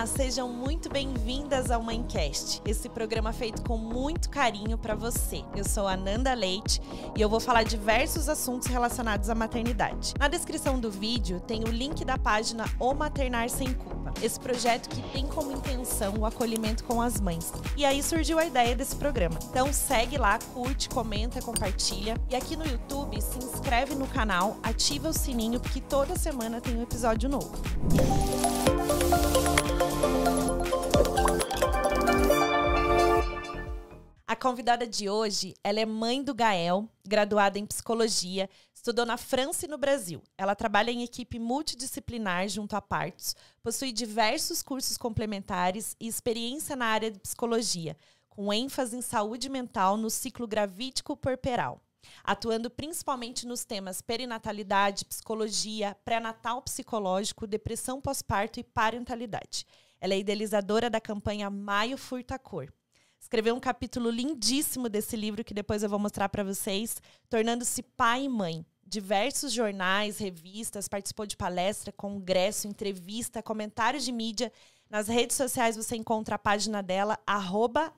sejam muito bem-vindas ao Mãecast, esse programa feito com muito carinho para você. Eu sou a Nanda Leite e eu vou falar diversos assuntos relacionados à maternidade. Na descrição do vídeo tem o link da página O Maternar Sem Culpa, esse projeto que tem como intenção o acolhimento com as mães. E aí surgiu a ideia desse programa. Então segue lá, curte, comenta, compartilha. E aqui no YouTube, se inscreve no canal, ativa o sininho, porque toda semana tem um episódio novo. A convidada de hoje, ela é mãe do Gael, graduada em psicologia, estudou na França e no Brasil. Ela trabalha em equipe multidisciplinar junto a partos, possui diversos cursos complementares e experiência na área de psicologia, com ênfase em saúde mental no ciclo gravídico puerperal, atuando principalmente nos temas perinatalidade, psicologia, pré-natal psicológico, depressão pós-parto e parentalidade. Ela é idealizadora da campanha Maio Furta Cor. Escreveu um capítulo lindíssimo desse livro que depois eu vou mostrar para vocês, tornando-se pai e mãe. Diversos jornais, revistas, participou de palestra, congresso, entrevista, comentários de mídia. Nas redes sociais você encontra a página dela,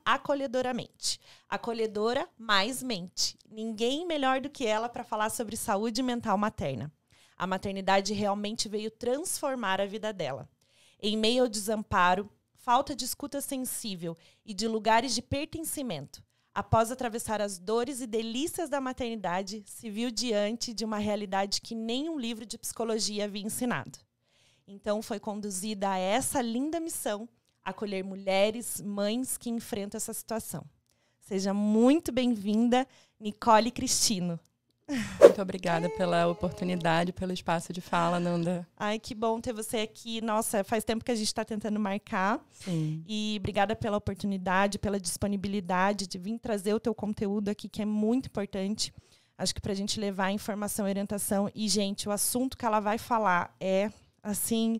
@acolhedoramente. Acolhedora mais mente. Ninguém melhor do que ela para falar sobre saúde mental materna. A maternidade realmente veio transformar a vida dela. Em meio ao desamparo, falta de escuta sensível e de lugares de pertencimento, após atravessar as dores e delícias da maternidade, se viu diante de uma realidade que nenhum livro de psicologia havia ensinado. Então foi conduzida a essa linda missão, acolher mulheres, mães que enfrentam essa situação. Seja muito bem-vinda, Nicole Cristino. Muito obrigada pela oportunidade, pelo espaço de fala, Nanda. Ai, que bom ter você aqui. Nossa, faz tempo que a gente está tentando marcar. Sim. E obrigada pela oportunidade, pela disponibilidade de vir trazer o teu conteúdo aqui, que é muito importante. Acho que para a gente levar informação e orientação. E, gente, o assunto que ela vai falar é, assim,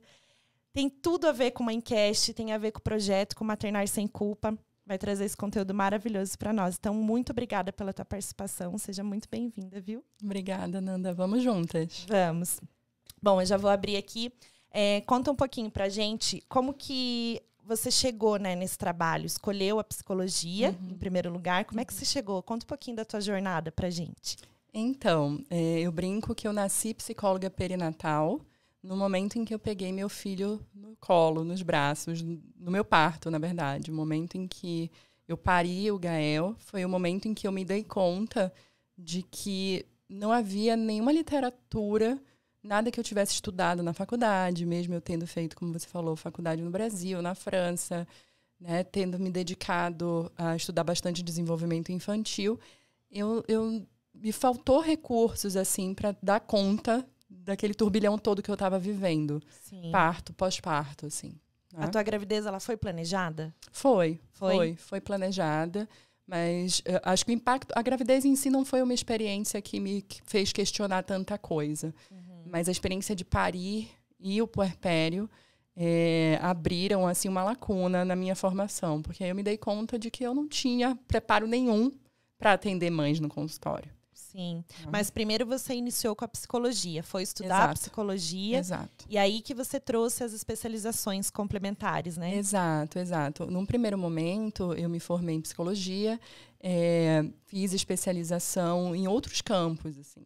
tem tudo a ver com o Mãecast, tem a ver com o projeto, com o Maternar Sem Culpa. Vai trazer esse conteúdo maravilhoso para nós. Então, muito obrigada pela tua participação. Seja muito bem-vinda, viu? Obrigada, Nanda. Vamos juntas. Vamos. Bom, eu já vou abrir aqui. Conta um pouquinho pra gente como que você chegou, né, nesse trabalho. Escolheu a psicologia em primeiro lugar. Como é que você chegou? Conta um pouquinho da tua jornada pra gente. Então, eu brinco que eu nasci psicóloga perinatal no momento em que eu peguei meu filho no colo, nos braços, no meu parto, na verdade. O momento em que eu pari o Gael foi o momento em que eu me dei conta de que não havia nenhuma literatura, nada que eu tivesse estudado na faculdade, mesmo eu tendo feito, como você falou, faculdade no Brasil, na França, né, tendo me dedicado a estudar bastante desenvolvimento infantil, me faltou recursos assim para dar conta daquele turbilhão todo que eu estava vivendo. Sim. Parto, pós-parto, assim. Né? A tua gravidez, ela foi planejada? Foi planejada, mas acho que o impacto, a gravidez em si não foi uma experiência que me fez questionar tanta coisa, mas a experiência de parir e o puerpério abriram assim uma lacuna na minha formação, porque aí eu me dei conta de que eu não tinha preparo nenhum para atender mães no consultório. Sim, mas primeiro você iniciou com a psicologia, foi estudar a psicologia. Exato. E aí que você trouxe as especializações complementares, né? Exato. Num primeiro momento, eu me formei em psicologia, fiz especialização em outros campos, assim.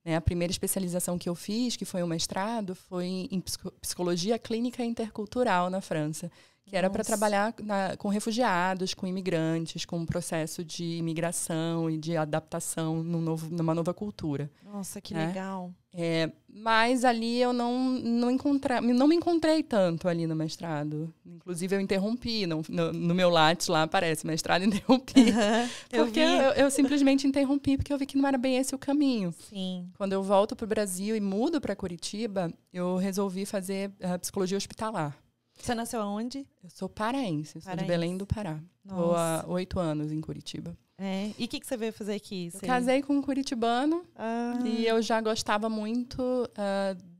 A primeira especialização que eu fiz, que foi um mestrado, foi em psicologia clínica intercultural na França, que era para trabalhar com refugiados, com imigrantes, com um processo de imigração e de adaptação numa nova cultura. Nossa, que legal. Mas ali eu não me encontrei tanto ali no mestrado. Inclusive, eu interrompi. No meu Lattes lá aparece mestrado, interrompi. Porque eu simplesmente interrompi, porque eu vi que não era bem esse o caminho. Sim. Quando eu volto para o Brasil e mudo para Curitiba, eu resolvi fazer psicologia hospitalar. Você nasceu aonde? Eu sou paraense, sou de Belém do Pará. Estou há 8 anos em Curitiba. E o que você veio fazer aqui? Eu casei com um curitibano e eu já gostava muito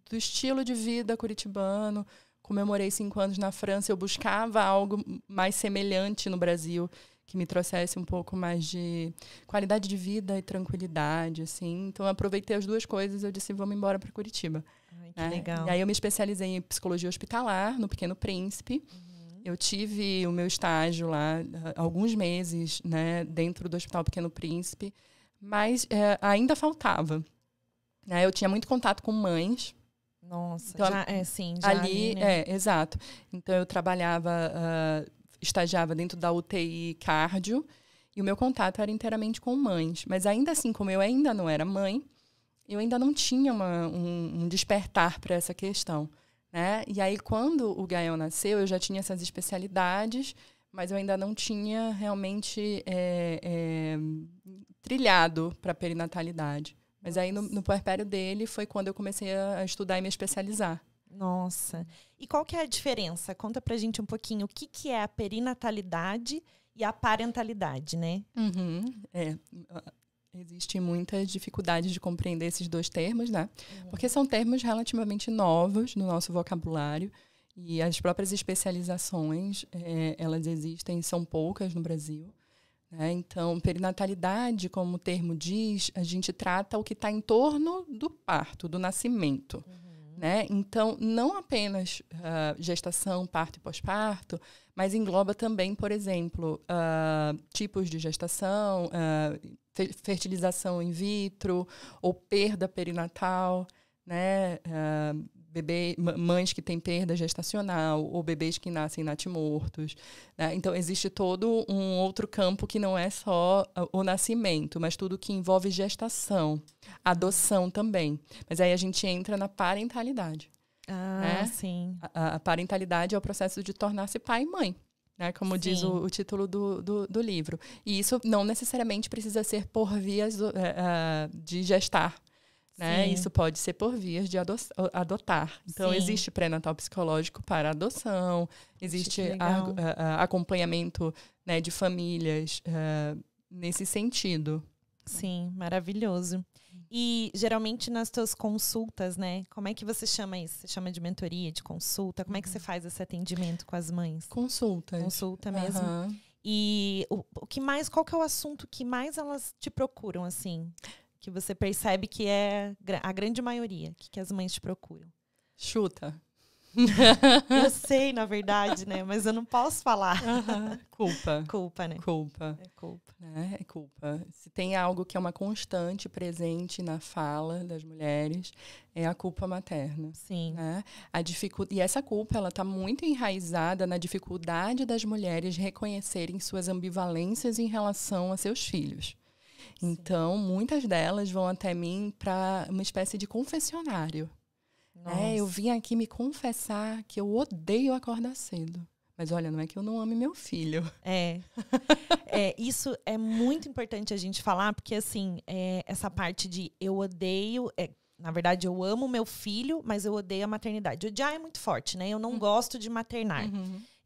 do estilo de vida curitibano. Como eu morei 5 anos na França, eu buscava algo mais semelhante no Brasil, que me trouxesse um pouco mais de qualidade de vida e tranquilidade, assim. Então, eu aproveitei as duas coisas e eu disse, vamos embora para Curitiba. Ai, que legal. E aí, eu me especializei em psicologia hospitalar, no Pequeno Príncipe. Eu tive o meu estágio lá alguns meses, né, dentro do Hospital Pequeno Príncipe, mas ainda faltava. Eu tinha muito contato com mães. Nossa, então, já ali, né? Exato. Então, eu estagiava dentro da UTI cardio, e o meu contato era inteiramente com mães. Mas ainda assim, como eu ainda não era mãe, eu ainda não tinha um despertar para essa questão, né? E aí, quando o Gael nasceu, eu já tinha essas especialidades, mas eu ainda não tinha realmente trilhado para a perinatalidade. Mas aí, no puerpério dele, foi quando eu comecei a estudar e me especializar. Nossa. E qual que é a diferença? Conta pra gente um pouquinho o que é a perinatalidade e a parentalidade, né? Existem muitas dificuldades de compreender esses dois termos, né? Porque são termos relativamente novos no nosso vocabulário, e as próprias especializações, elas existem, são poucas no Brasil. Então, perinatalidade, como o termo diz, a gente trata o que está em torno do parto, do nascimento. Né? Então, não apenas gestação, parto e pós-parto, mas engloba também, por exemplo, tipos de gestação, fertilização in vitro ou perda perinatal, né? Mães que têm perda gestacional ou bebês que nascem natimortos. Né? Então, existe todo um outro campo que não é só o nascimento, mas tudo que envolve gestação, adoção também. Mas aí a gente entra na parentalidade. Né? Sim. A parentalidade é o processo de tornar-se pai e mãe, né? Como diz o título do livro. E isso não necessariamente precisa ser por vias de gestar. Né? Isso pode ser por vias de adotar. Então, existe pré-natal psicológico para adoção, existe acompanhamento, né, de famílias nesse sentido. Sim, maravilhoso. E, geralmente, nas tuas consultas, né? Como é que você chama isso? Você chama de mentoria, de consulta? Como é que você faz esse atendimento com as mães? Consultas. Consulta mesmo. E qual que é o assunto que mais elas te procuram, assim? Que você percebe que é a grande maioria, que as mães te procuram? Chuta. Eu sei, na verdade, né? Mas eu não posso falar. Culpa. Culpa, né? Culpa. É culpa. É culpa. Se tem algo que é uma constante presente na fala das mulheres, é a culpa materna. Sim. Né? E essa culpa, ela está muito enraizada na dificuldade das mulheres reconhecerem suas ambivalências em relação a seus filhos. Então, muitas delas vão até mim para uma espécie de confessionário. Eu vim aqui me confessar que eu odeio acordar cedo. Mas olha, não é que eu não ame meu filho. Isso é muito importante a gente falar, porque assim, essa parte de eu odeio... na verdade, eu amo meu filho, mas eu odeio a maternidade. Odiar é muito forte, né? Eu não gosto de maternar.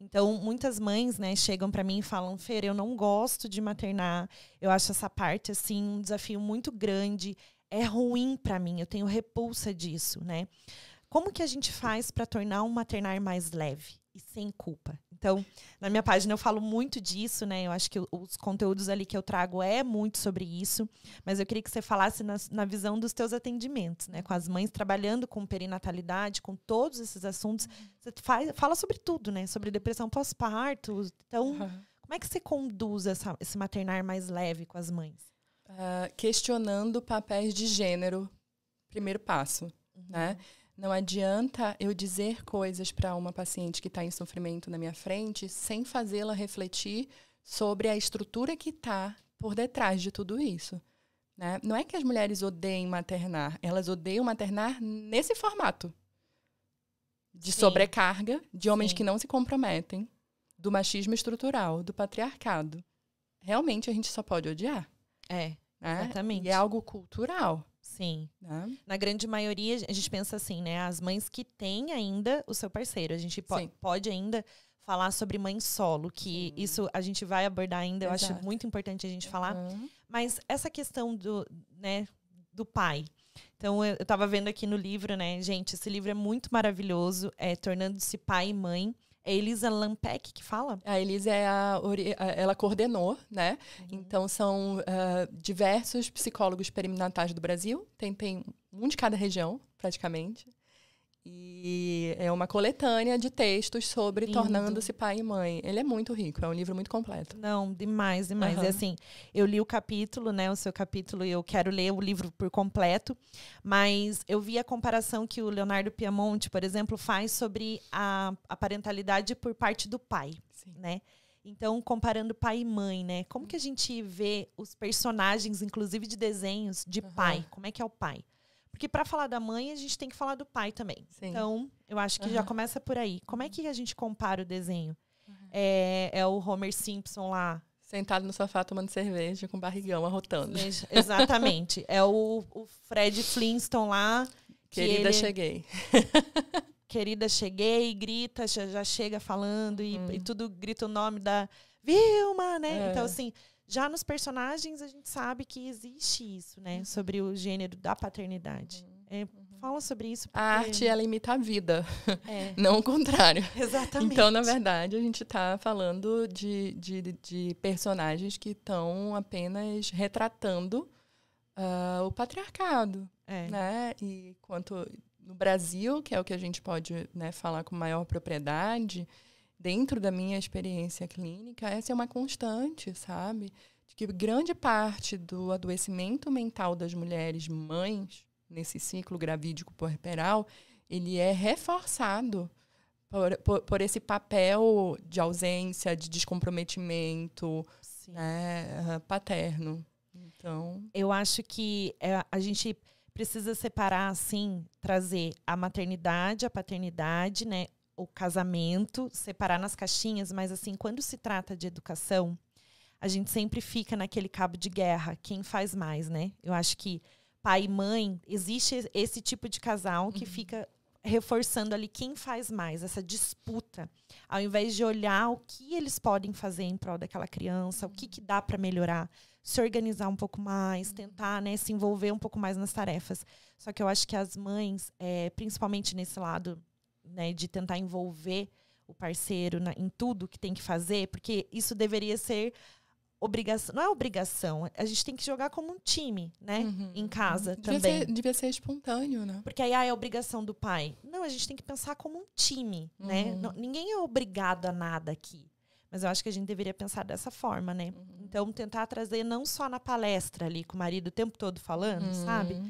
Então, muitas mães, né, chegam para mim e falam: Fer, eu não gosto de maternar. Eu acho essa parte, assim, um desafio muito grande. É ruim para mim, eu tenho repulsa disso, né? Como que a gente faz para tornar um maternar mais leve e sem culpa? Então, na minha página eu falo muito disso, né? Eu acho que os conteúdos ali que eu trago é muito sobre isso, mas eu queria que você falasse na visão dos teus atendimentos, né? Com as mães trabalhando com perinatalidade, com todos esses assuntos. Você fala sobre tudo, né? Sobre depressão pós-parto. Então, como é que você conduz esse maternar mais leve com as mães? Questionando papéis de gênero, primeiro passo, né? Não adianta eu dizer coisas para uma paciente que está em sofrimento na minha frente sem fazê-la refletir sobre a estrutura que está por detrás de tudo isso. Né? Não é que as mulheres odeiem maternar, elas odeiam maternar nesse formato de sobrecarga, de homens que não se comprometem, do machismo estrutural, do patriarcado. Realmente a gente só pode odiar. Né? Exatamente. E é algo cultural. Sim. Na grande maioria, a gente pensa assim, né? As mães que têm ainda o seu parceiro. A gente pode ainda falar sobre mãe solo, que isso a gente vai abordar ainda. Eu acho muito importante a gente falar. Mas essa questão do pai. Então, eu estava vendo aqui no livro, né? Gente, esse livro é muito maravilhoso. Tornando-se Pai e Mãe. É Elisa Lampeck que fala? A Elisa ela coordenou, né? Então, são diversos psicólogos perinatais do Brasil. Tem um de cada região, praticamente. E é uma coletânea de textos sobre Lindo. tornando-se pai e mãe. Ele é muito rico, é um livro muito completo. Não, demais, demais. E assim, eu li o capítulo, né? O seu capítulo, e eu quero ler o livro por completo. Mas eu vi a comparação que o Leonardo Piemonte, por exemplo, faz sobre a parentalidade por parte do pai, né? Então, comparando pai e mãe, né? Como que a gente vê os personagens, inclusive de desenhos, de pai? Como é que é o pai? Porque para falar da mãe, a gente tem que falar do pai também. Sim. Então, eu acho que já começa por aí. Como é que a gente compara o desenho? É o Homer Simpson lá. Sentado no sofá tomando cerveja com barrigão arrotando. Exatamente. É o Fred Flintstone lá. Querida, cheguei. Querida, cheguei, grita, já chega falando e tudo grita o nome da Vilma, né? Então, assim, já nos personagens a gente sabe que existe isso, né? Sobre o gênero da paternidade. Fala sobre isso. Porque... A arte, ela imita a vida, não o contrário. Exatamente. Então, na verdade, a gente está falando de personagens que estão apenas retratando o patriarcado, né? E quanto no Brasil, que é o que a gente pode, né, falar com maior propriedade, dentro da minha experiência clínica, essa é uma constante, sabe? De que grande parte do adoecimento mental das mulheres mães, nesse ciclo gravídico puerperal, ele é reforçado por esse papel de ausência, de descomprometimento, né, paterno. Então, eu acho que a gente precisa separar, assim, trazer a maternidade, a paternidade, né, o casamento, separar nas caixinhas, mas assim, quando se trata de educação, a gente sempre fica naquele cabo de guerra, quem faz mais, né? Eu acho que pai e mãe, existe esse tipo de casal que fica reforçando ali quem faz mais, essa disputa, ao invés de olhar o que eles podem fazer em prol daquela criança, o que dá para melhorar, se organizar um pouco mais, tentar, né, se envolver um pouco mais nas tarefas. Só que eu acho que as mães, principalmente nesse lado, né, de tentar envolver o parceiro em tudo que tem que fazer, porque isso deveria ser obrigação. Não é obrigação, a gente tem que jogar como um time, né, em casa também. Devia ser espontâneo, né? Porque aí é obrigação do pai. Não, a gente tem que pensar como um time, né? Não, ninguém é obrigado a nada aqui. Mas eu acho que a gente deveria pensar dessa forma, né? Então, tentar trazer não só na palestra ali, com o marido o tempo todo falando, sabe?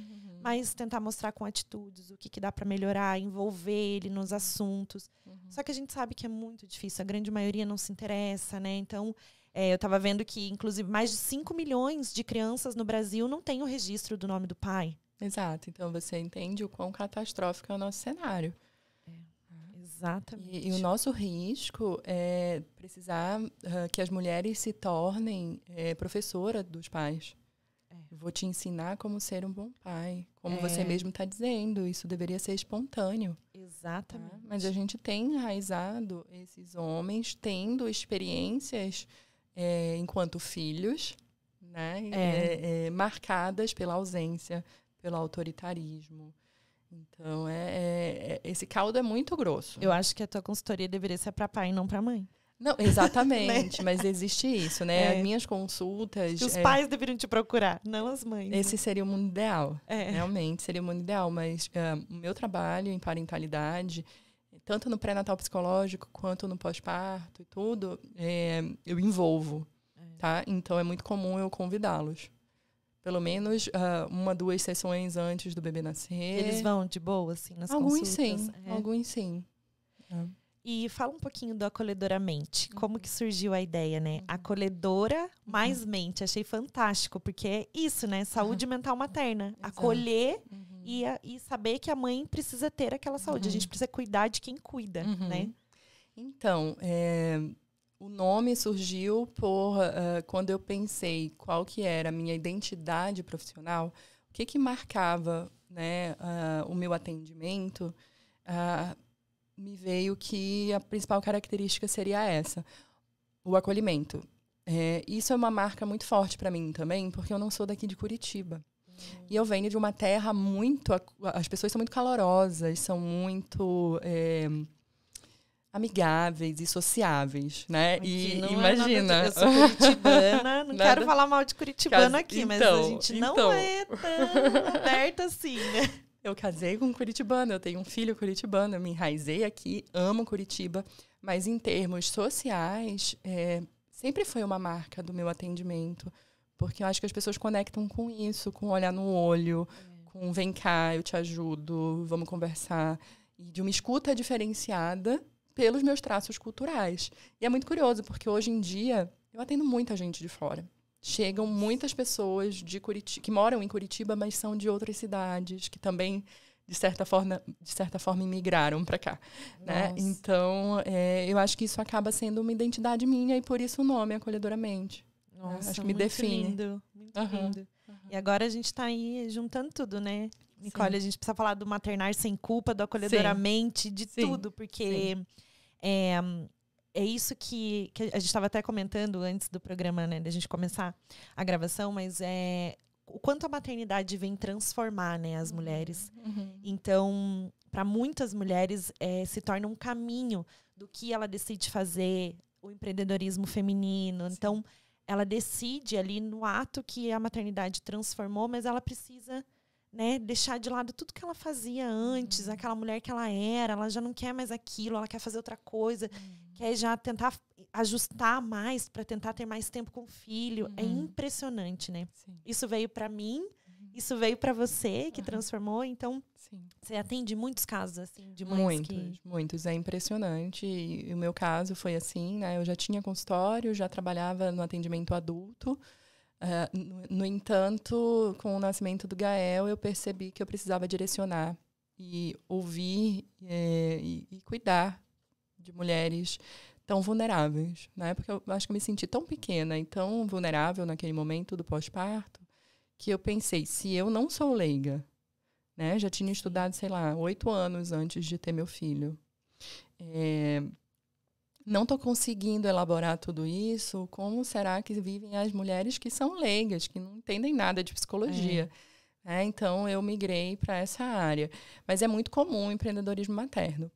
Mas tentar mostrar com atitudes o que dá para melhorar, envolver ele nos assuntos. Só que a gente sabe que é muito difícil. A grande maioria não se interessa, né? Então, eu estava vendo que, inclusive, mais de 5 milhões de crianças no Brasil não têm o registro do nome do pai. Exato. Então, você entende o quão catastrófico é o nosso cenário. Exatamente. E o nosso risco é precisar que as mulheres se tornem professora dos pais. Eu vou te ensinar como ser um bom pai. Como você mesmo está dizendo, isso deveria ser espontâneo. Exatamente. Tá? Mas a gente tem enraizado esses homens tendo experiências enquanto filhos, né? Marcadas pela ausência, pelo autoritarismo. Então, esse caldo é muito grosso. Eu acho que a tua consultoria deveria ser para pai e não para mãe. Não, exatamente, mas existe isso, né? As minhas consultas... Que os pais deveriam te procurar, não as mães. Esse seria o mundo ideal, realmente seria o mundo ideal, mas o meu trabalho em parentalidade, tanto no pré-natal psicológico quanto no pós-parto e tudo, eu envolvo, tá? Então é muito comum eu convidá-los. Pelo menos 1, 2 sessões antes do bebê nascer. Eles vão de boa, assim, nas consultas? Alguns sim. E fala um pouquinho do Acolhedora Mente. Como que surgiu a ideia, né? Acolhedora mais mente. Achei fantástico, porque é isso, né? Saúde mental materna. Exato. Acolher e saber que a mãe precisa ter aquela saúde. A gente precisa cuidar de quem cuida, né? Então, o nome surgiu por quando eu pensei qual que era a minha identidade profissional, o que marcava, né, o meu atendimento, me veio que a principal característica seria essa, o acolhimento. Isso é uma marca muito forte para mim também, porque eu não sou daqui de Curitiba. E eu venho de uma terra muito... As pessoas são muito calorosas, são muito... amigáveis e sociáveis, né? Aqui e não imagina. Eu sou curitibana, não quero falar mal de curitibano aqui, mas a gente não é tão aberta assim, né? Eu casei com um curitibano, eu tenho um filho curitibano, eu me enraizei aqui, amo Curitiba, mas em termos sociais, sempre foi uma marca do meu atendimento, porque eu acho que as pessoas conectam com isso, com olhar no olho, com vem cá, eu te ajudo, vamos conversar, e de uma escuta diferenciada pelos meus traços culturais. E é muito curioso, porque hoje em dia eu atendo muita gente de fora. Chegam muitas pessoas de Curitiba, que moram em Curitiba, mas são de outras cidades, que também, de certa forma imigraram para cá. Né? Então, eu acho que isso acaba sendo uma identidade minha e por isso o nome, Acolhedoramente. Nossa, acho que me define. Lindo, muito lindo. E agora a gente está aí juntando tudo, né? Nicole, a gente precisa falar do Maternar Sem Culpa, do Acolhedoramente, de tudo, porque é isso que a gente estava até comentando antes do programa, né, da gente começar a gravação, mas o quanto a maternidade vem transformar, né, as mulheres. Então, para muitas mulheres, se torna um caminho do que ela decide fazer, o empreendedorismo feminino. Então, ela decide ali no ato que a maternidade transformou, mas ela precisa, né, deixar de lado tudo que ela fazia antes, aquela mulher que ela era, ela já não quer mais aquilo, ela quer fazer outra coisa, quer já tentar ajustar mais para tentar ter mais tempo com o filho. É impressionante, né? Sim. Isso veio para mim, isso veio para você, que transformou, então você atende muitos casos assim de mães muitos, é impressionante. E o meu caso foi assim, né? Eu já tinha consultório, já trabalhava no atendimento adulto. No entanto, com o nascimento do Gael, eu percebi que eu precisava direcionar e ouvir e cuidar de mulheres tão vulneráveis, né? Porque eu acho que eu me senti tão pequena e tão vulnerável naquele momento do pós-parto, que eu pensei, se eu não sou leiga, né? Já tinha estudado, 8 anos antes de ter meu filho. Não estou conseguindo elaborar tudo isso, como será que vivem as mulheres que são leigas, que não entendem nada de psicologia? Então, eu migrei para essa área. Mas é muito comum o empreendedorismo materno.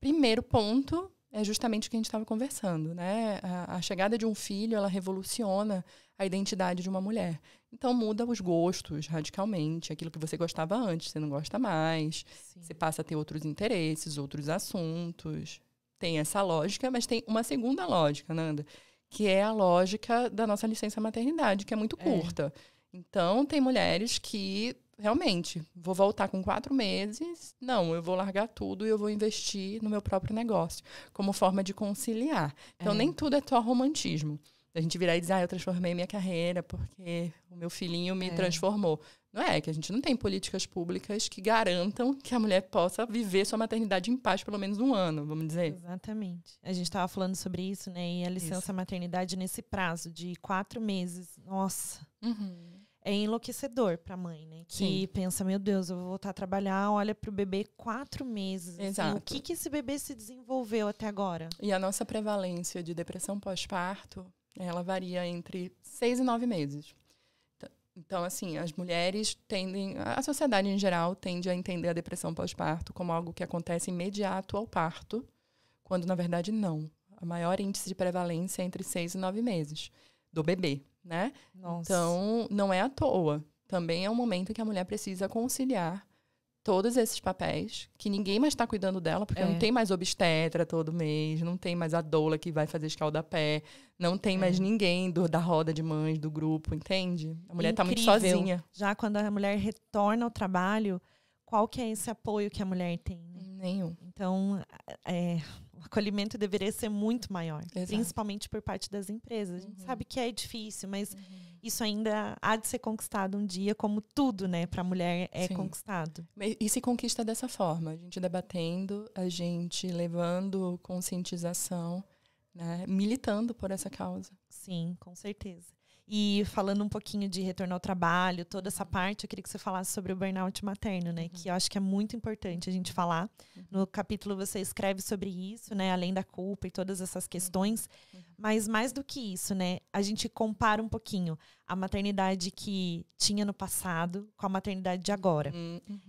Primeiro ponto é justamente o que a gente estava conversando, né? A chegada de um filho, ela revoluciona a identidade de uma mulher. Então, muda os gostos radicalmente. Aquilo que você gostava antes, você não gosta mais. Você passa a ter outros interesses, outros assuntos. Tem essa lógica, mas tem uma segunda lógica, Nanda, que é a lógica da nossa licença maternidade, que é muito curta. Então, tem mulheres que, realmente, vou voltar com 4 meses, não, eu vou largar tudo e eu vou investir no meu próprio negócio, como forma de conciliar. Então, nem tudo é só romantismo. A gente virar e dizer, eu transformei minha carreira porque o meu filhinho me transformou. Não é, que a gente não tem políticas públicas que garantam que a mulher possa viver sua maternidade em paz pelo menos 1 ano, vamos dizer. Exatamente. A gente estava falando sobre isso, né? E a licença maternidade nesse prazo de 4 meses, nossa, é enlouquecedor para a mãe, né? Que pensa, meu Deus, eu vou voltar a trabalhar, olha para o bebê 4 meses. Exato. Assim, o que esse bebê se desenvolveu até agora? E a nossa prevalência de depressão pós-parto, ela varia entre 6 e 9 meses. Então, assim, as mulheres tendem... A sociedade, em geral, tende a entender a depressão pós-parto como algo que acontece imediato ao parto, quando, na verdade, não. A maior índice de prevalência é entre 6 e 9 meses do bebê, né? Nossa. Então, não é à toa. Também é um momento em que a mulher precisa conciliar todos esses papéis, que ninguém mais está cuidando dela, porque não tem mais obstetra todo mês, não tem mais a doula que vai fazer escaldapé, não tem mais ninguém da roda de mães, do grupo, entende? A mulher está muito sozinha. Já quando a mulher retorna ao trabalho, qual que é esse apoio que a mulher tem? Né? Nenhum. Então, o acolhimento deveria ser muito maior, principalmente por parte das empresas. A gente sabe que é difícil, mas isso ainda há de ser conquistado um dia, como tudo, né, para a mulher é conquistado. E se conquista dessa forma, a gente debatendo, a gente levando conscientização, né, militando por essa causa. Sim, com certeza. E falando um pouquinho de retorno ao trabalho, toda essa parte, eu queria que você falasse sobre o burnout materno, né? Que eu acho que é muito importante a gente falar. No capítulo você escreve sobre isso, né? Além da culpa e todas essas questões. Mas mais do que isso, né? A gente compara um pouquinho a maternidade que tinha no passado com a maternidade de agora.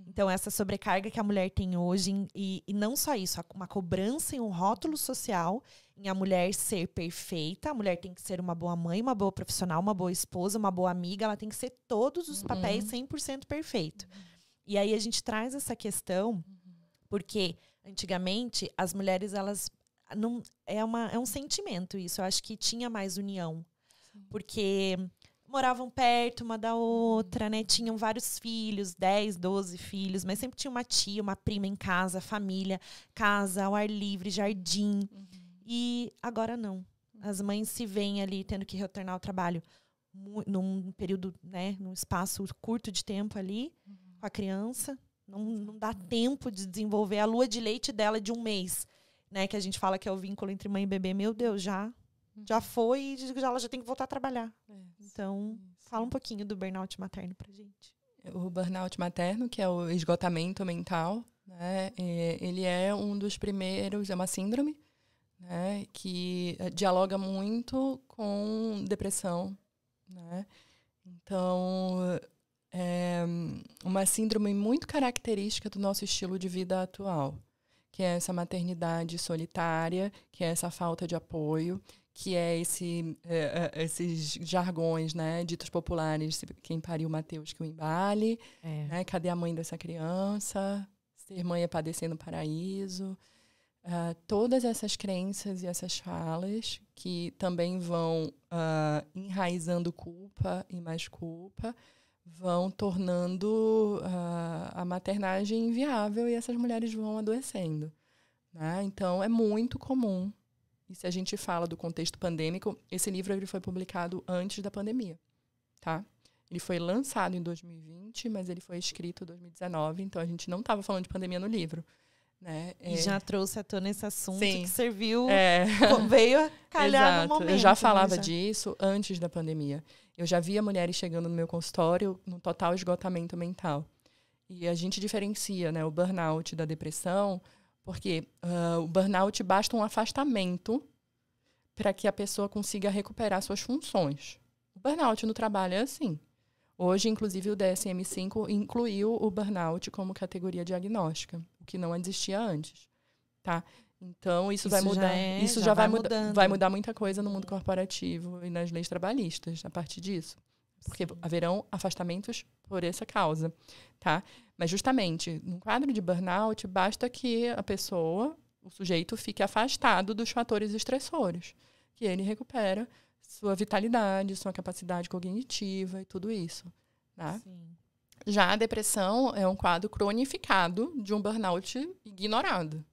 Então, essa sobrecarga que a mulher tem hoje, e não só isso, uma cobrança e um rótulo social em a mulher ser perfeita. A mulher tem que ser uma boa mãe, uma boa profissional, uma boa esposa, uma boa amiga. Ela tem que ser todos os papéis 100% perfeito. E aí a gente traz essa questão, porque antigamente as mulheres, elas não é um sentimento isso. Eu acho que tinha mais união. Porque moravam perto uma da outra, né? Tinham vários filhos, 10, 12 filhos, mas sempre tinha uma tia, uma prima em casa, família, casa, ao ar livre, jardim. E agora não. As mães se veem ali tendo que retornar ao trabalho num período, né? Num espaço curto de tempo ali, com a criança. Não dá tempo de desenvolver a lua de leite dela de um mês, né? Que a gente fala que é o vínculo entre mãe e bebê. Meu Deus, já foi e ela já tem que voltar a trabalhar. Então, fala um pouquinho do burnout materno pra gente. O burnout materno, que é o esgotamento mental, né? Ele é um dos primeiros, é uma síndrome, né? Que dialoga muito com depressão, né? Então, é uma síndrome muito característica do nosso estilo de vida atual, que é essa maternidade solitária, que é essa falta de apoio, que é esses jargões, né, ditos populares, quem pariu Mateus que o embale, né, cadê a mãe dessa criança, ser mãe é padecer no paraíso, todas essas crenças e essas falas que também vão enraizando culpa e mais culpa, vão tornando a maternagem inviável e essas mulheres vão adoecendo, né? Então, é muito comum. E se a gente fala do contexto pandêmico, esse livro ele foi publicado antes da pandemia, tá? Ele foi lançado em 2020, mas ele foi escrito em 2019, então a gente não estava falando de pandemia no livro, né? E já trouxe à tona esse assunto. Sim. Que serviu, veio a calhar no momento. Eu já falava disso antes da pandemia. Eu já via mulheres chegando no meu consultório no total esgotamento mental. E a gente diferencia, né, o burnout da depressão, porque o burnout basta um afastamento para que a pessoa consiga recuperar suas funções. O burnout no trabalho é assim. Hoje, inclusive, o DSM-5 incluiu o burnout como categoria diagnóstica, o que não existia antes, tá? Então, isso vai mudar. Isso já vai mudar muita coisa no mundo corporativo e nas leis trabalhistas a partir disso. Porque haverão afastamentos por essa causa, tá? Mas, justamente, no quadro de burnout, basta que a pessoa, o sujeito, fique afastado dos fatores estressores, que ele recupera sua vitalidade, sua capacidade cognitiva e tudo isso, tá? Sim. Já a depressão é um quadro cronificado de um burnout ignorado.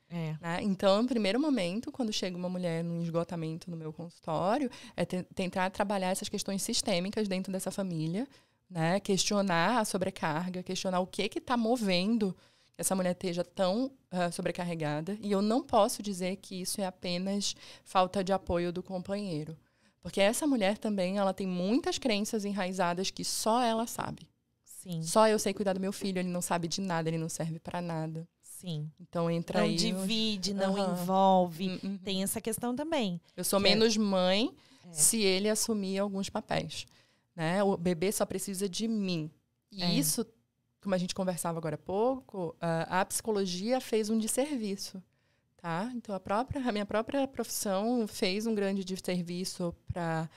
Né? Então, no primeiro momento, quando chega uma mulher num esgotamento no meu consultório, é tentar trabalhar essas questões sistêmicas dentro dessa família, né? Questionar a sobrecarga, questionar o que está movendo que essa mulher esteja tão sobrecarregada. E eu não posso dizer que isso é apenas falta de apoio do companheiro. Porque essa mulher também, ela tem muitas crenças enraizadas que só ela sabe. Sim. Só eu sei cuidar do meu filho, ele não sabe de nada, ele não serve para nada. Sim. Então entra não aí... Não divide, não envolve. Tem essa questão também. Eu sou menos mãe se ele assumir alguns papéis. Né? O bebê só precisa de mim. E isso, como a gente conversava agora há pouco, a psicologia fez um desserviço. Tá? Então, a minha própria profissão fez um grande desserviço para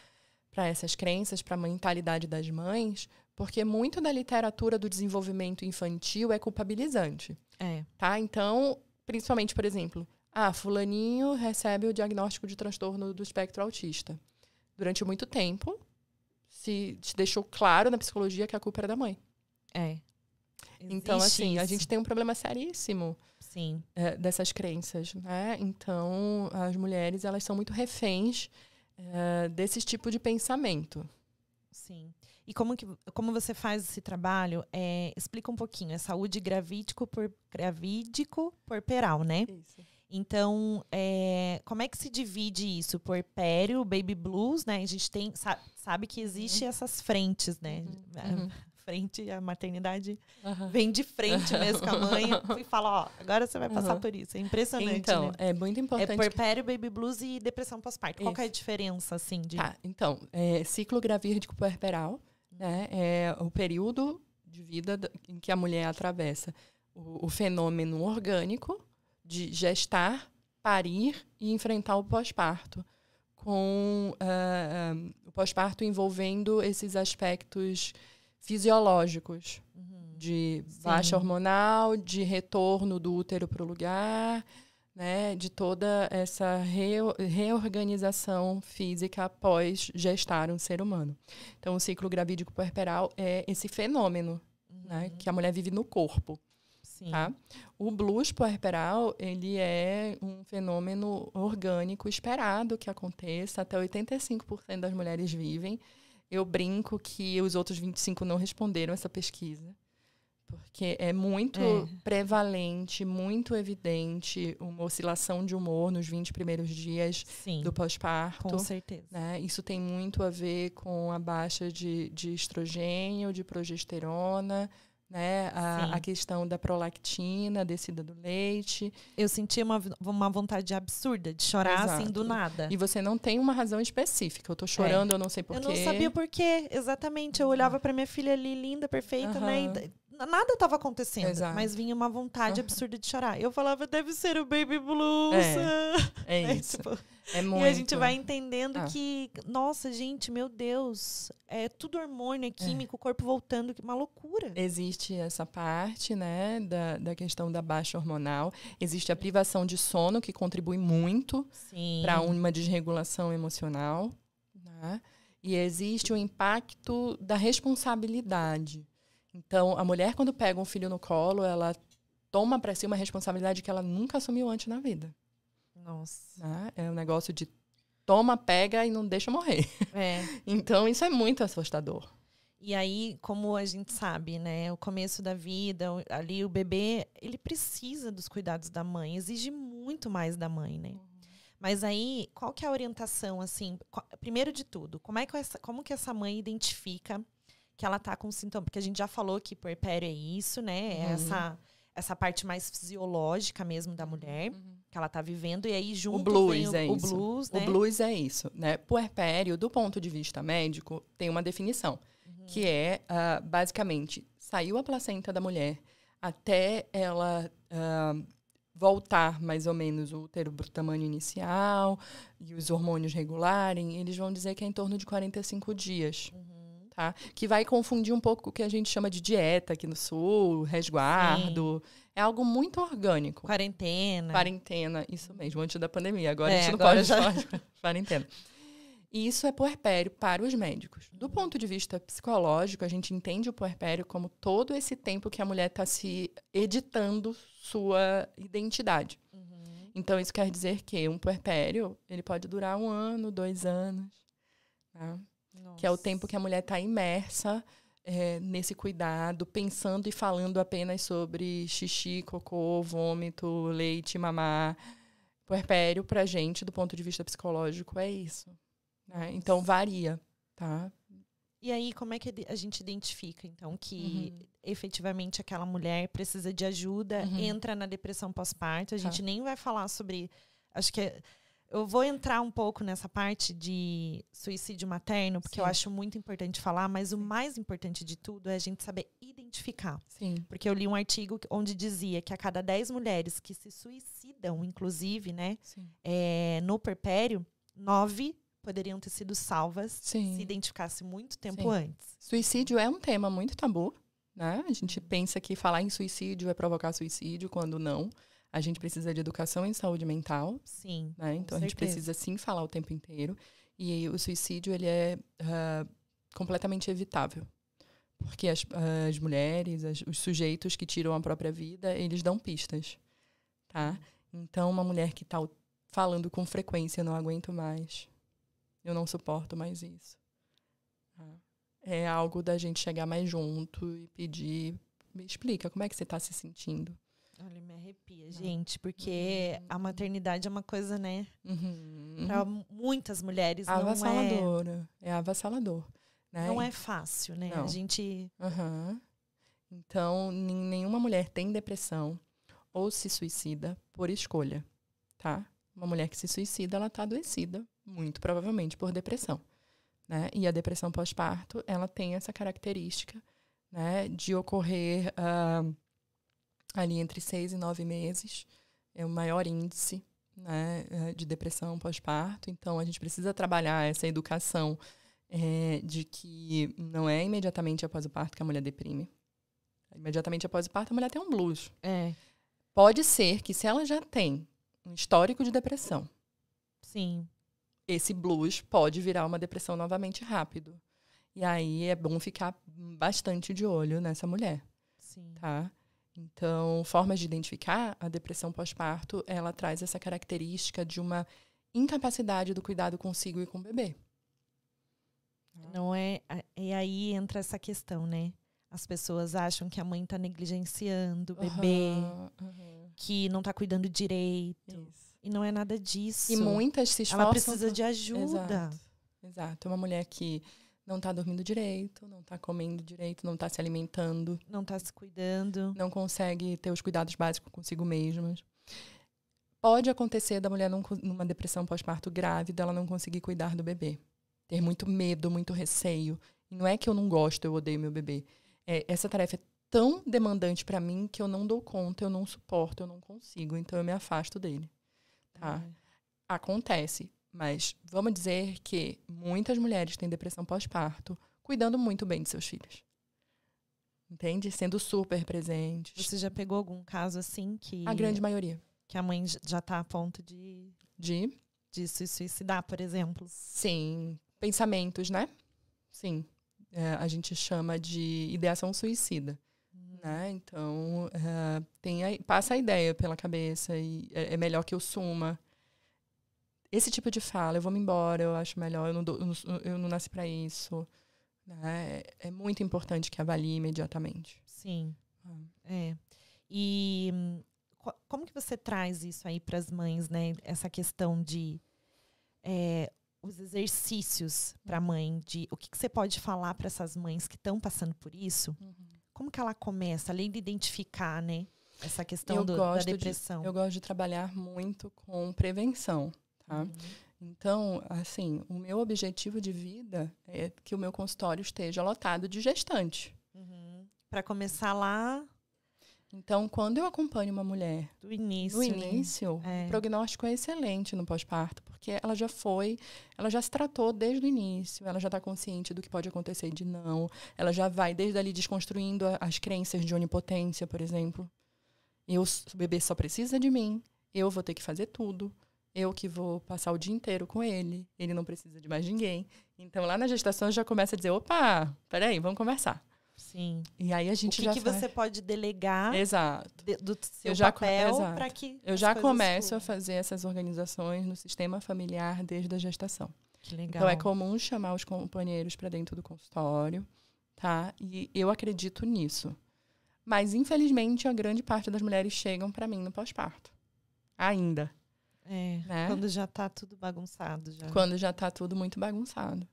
essas crenças, para a mentalidade das mães, porque muito da literatura do desenvolvimento infantil é culpabilizante. Tá? Então, principalmente, por exemplo, fulaninho recebe o diagnóstico de transtorno do espectro autista. Durante muito tempo, se deixou claro na psicologia que a culpa era da mãe. Então, assim, a gente tem um problema seríssimo dessas crenças, né? Então, as mulheres, elas são muito reféns desse tipo de pensamento. Sim. E como você faz esse trabalho, explica um pouquinho. É saúde gravídico puerperal, né? Isso. Então, como é que se divide isso? Puerpério, baby blues, né? A gente sabe que existe essas frentes, né? Frente, a maternidade vem de frente mesmo com a mãe e fala, agora você vai passar por isso. É impressionante, então, né? É muito importante. É puerpério, baby blues e depressão pós-parto. Qual que é a diferença, assim? Tá, então, ciclo gravídico puerperal, né? É o período de vida em que a mulher atravessa o fenômeno orgânico de gestar, parir e enfrentar o pós-parto. Com o pós-parto envolvendo esses aspectos fisiológicos, de baixa hormonal, de retorno do útero para o lugar, né, de toda essa reorganização física após gestar um ser humano. Então, o ciclo gravídico puerperal é esse fenômeno, né, que a mulher vive no corpo. Sim. Tá? O blues puerperal, ele é um fenômeno orgânico esperado que aconteça. Até 85% das mulheres vivem. Eu brinco que os outros 25% não responderam essa pesquisa. Porque é muito prevalente, muito evidente uma oscilação de humor nos 20 primeiros dias do pós-parto. Com certeza. Né? Isso tem muito a ver com a baixa de estrogênio, de progesterona, né? A questão da prolactina, descida do leite. Eu senti uma vontade absurda de chorar assim do nada. E você não tem uma razão específica. Eu tô chorando, eu não sei porquê. Eu não sabia porquê, exatamente. Eu olhava pra minha filha ali, linda, perfeita, né? E nada estava acontecendo, mas vinha uma vontade absurda de chorar. Eu falava, deve ser o baby blues. É isso. Tipo, é muito. E a gente vai entendendo que, nossa, gente, meu Deus, é tudo hormônio, é químico, o corpo voltando, que uma loucura. Existe essa parte, né, da questão da baixa hormonal. Existe a privação de sono, que contribui muito para uma desregulação emocional. Né? E existe o impacto da responsabilidade. Então, a mulher, quando pega um filho no colo, ela toma para si uma responsabilidade que ela nunca assumiu antes na vida. Nossa. Né? É um negócio de toma, pega e não deixa morrer. Então, isso é muito assustador. E aí, como a gente sabe, né? O começo da vida, ali o bebê, ele precisa dos cuidados da mãe. Exige muito mais da mãe, né? Mas aí, qual que é a orientação, assim? Primeiro de tudo, como que essa mãe identifica que ela tá com sintoma? Porque a gente já falou que puerpério é isso, né? É essa parte mais fisiológica mesmo da mulher, que ela tá vivendo. E aí, junto o blues vem o blues, né? O blues é isso, né? Puerpério, do ponto de vista médico, tem uma definição, que é, basicamente, saiu a placenta da mulher até ela voltar, mais ou menos, o útero para o tamanho inicial e os hormônios regularem, eles vão dizer que é em torno de 45 dias. Tá? Que vai confundir um pouco o que a gente chama de dieta aqui no Sul, resguardo. É algo muito orgânico. Quarentena, isso mesmo, antes da pandemia. Agora a gente não pode falar de quarentena. E isso é puerpério para os médicos. Do ponto de vista psicológico, a gente entende o puerpério como todo esse tempo que a mulher está se editando sua identidade. Então, isso quer dizer que um puerpério, ele pode durar 1 ano, 2 anos, tá? Que é o tempo que a mulher está imersa nesse cuidado, pensando e falando apenas sobre xixi, cocô, vômito, leite, mamar. Puerpério, pra gente, do ponto de vista psicológico, é isso. Né? Então, varia, tá? E aí, como é que a gente identifica, então, que efetivamente aquela mulher precisa de ajuda, entra na depressão pós-parto? A gente nem vai falar sobre... Acho que eu vou entrar um pouco nessa parte de suicídio materno, porque eu acho muito importante falar, mas o mais importante de tudo é a gente saber identificar. Porque eu li um artigo onde dizia que a cada 10 mulheres que se suicidam, inclusive, né, no puerpério, 9 poderiam ter sido salvas se identificasse muito tempo antes. Suicídio é um tema muito tabu, né? A gente pensa que falar em suicídio é provocar suicídio, quando não. A gente precisa de educação em saúde mental. Né? Então, a gente precisa, sim, falar o tempo inteiro. E o suicídio, ele é completamente evitável. Porque as mulheres, os sujeitos que tiram a própria vida, eles dão pistas. Tá? Então, uma mulher que está falando com frequência, eu não aguento mais, eu não suporto mais isso. É algo da gente chegar mais junto e pedir, me explica, como é que você está se sentindo? Olha, me arrepia, gente, porque a maternidade é uma coisa, né? Para muitas mulheres avassaladora. É avassalador. Né? Não é fácil, né? Não. A gente... Então, nenhuma mulher tem depressão ou se suicida por escolha, tá? Uma mulher que se suicida, ela está adoecida, muito provavelmente por depressão. Né? E a depressão pós-parto, ela tem essa característica, né, de ocorrer... ali entre 6 e 9 meses, é o maior índice, né, de depressão pós-parto. Então, a gente precisa trabalhar essa educação de que não é imediatamente após o parto que a mulher deprime. Imediatamente após o parto, a mulher tem um blues. É. Pode ser que se ela já tem um histórico de depressão, Sim. esse blues pode virar uma depressão novamente rápido. E aí é bom ficar bastante de olho nessa mulher, Sim. tá? Então, formas de identificar a depressão pós-parto, ela traz essa característica de uma incapacidade do cuidado consigo e com o bebê. Não é. E aí entra essa questão, né? As pessoas acham que a mãe tá negligenciando o bebê, que não tá cuidando direito. Isso. E não é nada disso. E muitas se esforçam. Ela precisa de ajuda. Exato. É uma mulher que não tá dormindo direito, não tá comendo direito, não tá se alimentando. Não tá se cuidando. Não consegue ter os cuidados básicos consigo mesma. Pode acontecer da mulher numa depressão pós-parto grave, dela não conseguir cuidar do bebê. Ter muito medo, muito receio. E não é que eu não gosto, eu odeio meu bebê. Essa tarefa é tão demandante para mim que eu não dou conta, eu não suporto, eu não consigo. Então eu me afasto dele. Tá? Acontece. Mas vamos dizer que muitas mulheres têm depressão pós-parto cuidando muito bem de seus filhos. Entende? Sendo super presentes. Você já pegou algum caso assim que... A grande maioria. Que a mãe já tá a ponto de se suicidar, por exemplo? Sim. Pensamentos, né? Sim. A gente chama de ideação suicida. Né? Então, passa a ideia pela cabeça e é melhor que eu suma. Esse tipo de fala, eu vou me embora, eu acho melhor, eu não nasci para isso. Né? É muito importante que avalie imediatamente. Sim. E como que você traz isso aí para as mães, né? Essa questão de os exercícios para a mãe, de o que você pode falar para essas mães que estão passando por isso? Como que ela começa, além de identificar, né? Essa questão da depressão. Eu gosto de trabalhar muito com prevenção. Tá? Então, assim, o meu objetivo de vida é que o meu consultório esteja lotado de gestantes. Para começar lá... Então, quando eu acompanho uma mulher do início, o prognóstico é excelente no pós-parto, porque ela já se tratou desde o início, ela já está consciente do que pode acontecer de não, ela já vai desde ali desconstruindo as crenças de onipotência, por exemplo. O bebê só precisa de mim, eu vou ter que fazer tudo. Eu que vou passar o dia inteiro com ele. Ele não precisa de mais ninguém. Então, lá na gestação, já começa a dizer, opa, peraí, vamos conversar. Sim. E aí a gente o que você pode delegar do seu papel para que eu já começo a fazer essas organizações no sistema familiar desde a gestação. Que legal. Então, é comum chamar os companheiros para dentro do consultório, tá? E eu acredito nisso. Mas, infelizmente, a grande parte das mulheres chegam para mim no pós-parto. Ainda. Né? Quando já tá tudo bagunçado. Quando já tá tudo muito bagunçado.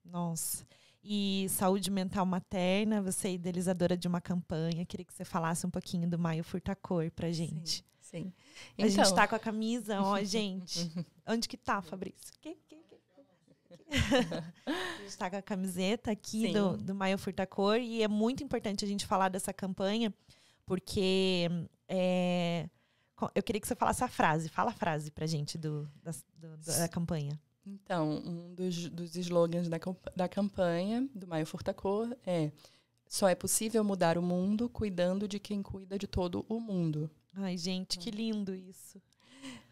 Nossa. E saúde mental materna, você é idealizadora de uma campanha. Queria que você falasse um pouquinho do Maio Furtacor pra gente. Sim. Então, a gente tá com a camisa, ó, gente. Onde que tá, Fabrício? A gente tá com a camiseta aqui do Maio Furtacor. E é muito importante a gente falar dessa campanha, porque... eu queria que você falasse a frase. Fala a frase pra gente da campanha. Então, um dos slogans da campanha do Maio Furtacor é: só é possível mudar o mundo cuidando de quem cuida de todo o mundo. Ai, gente, que lindo isso.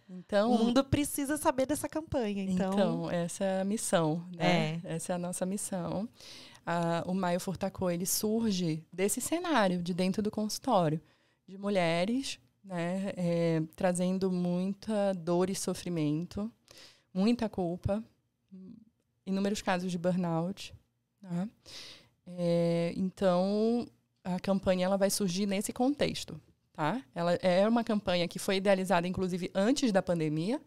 Então, o mundo precisa saber dessa campanha. Então essa é a missão, né? Essa é a nossa missão. O Maio Furtacor, ele surge desse cenário de dentro do consultório, de mulheres, né, trazendo muita dor e sofrimento, muita culpa, inúmeros casos de burnout. Tá? Então, a campanha ela vai surgir nesse contexto. Tá? Ela é uma campanha que foi idealizada, inclusive, antes da pandemia,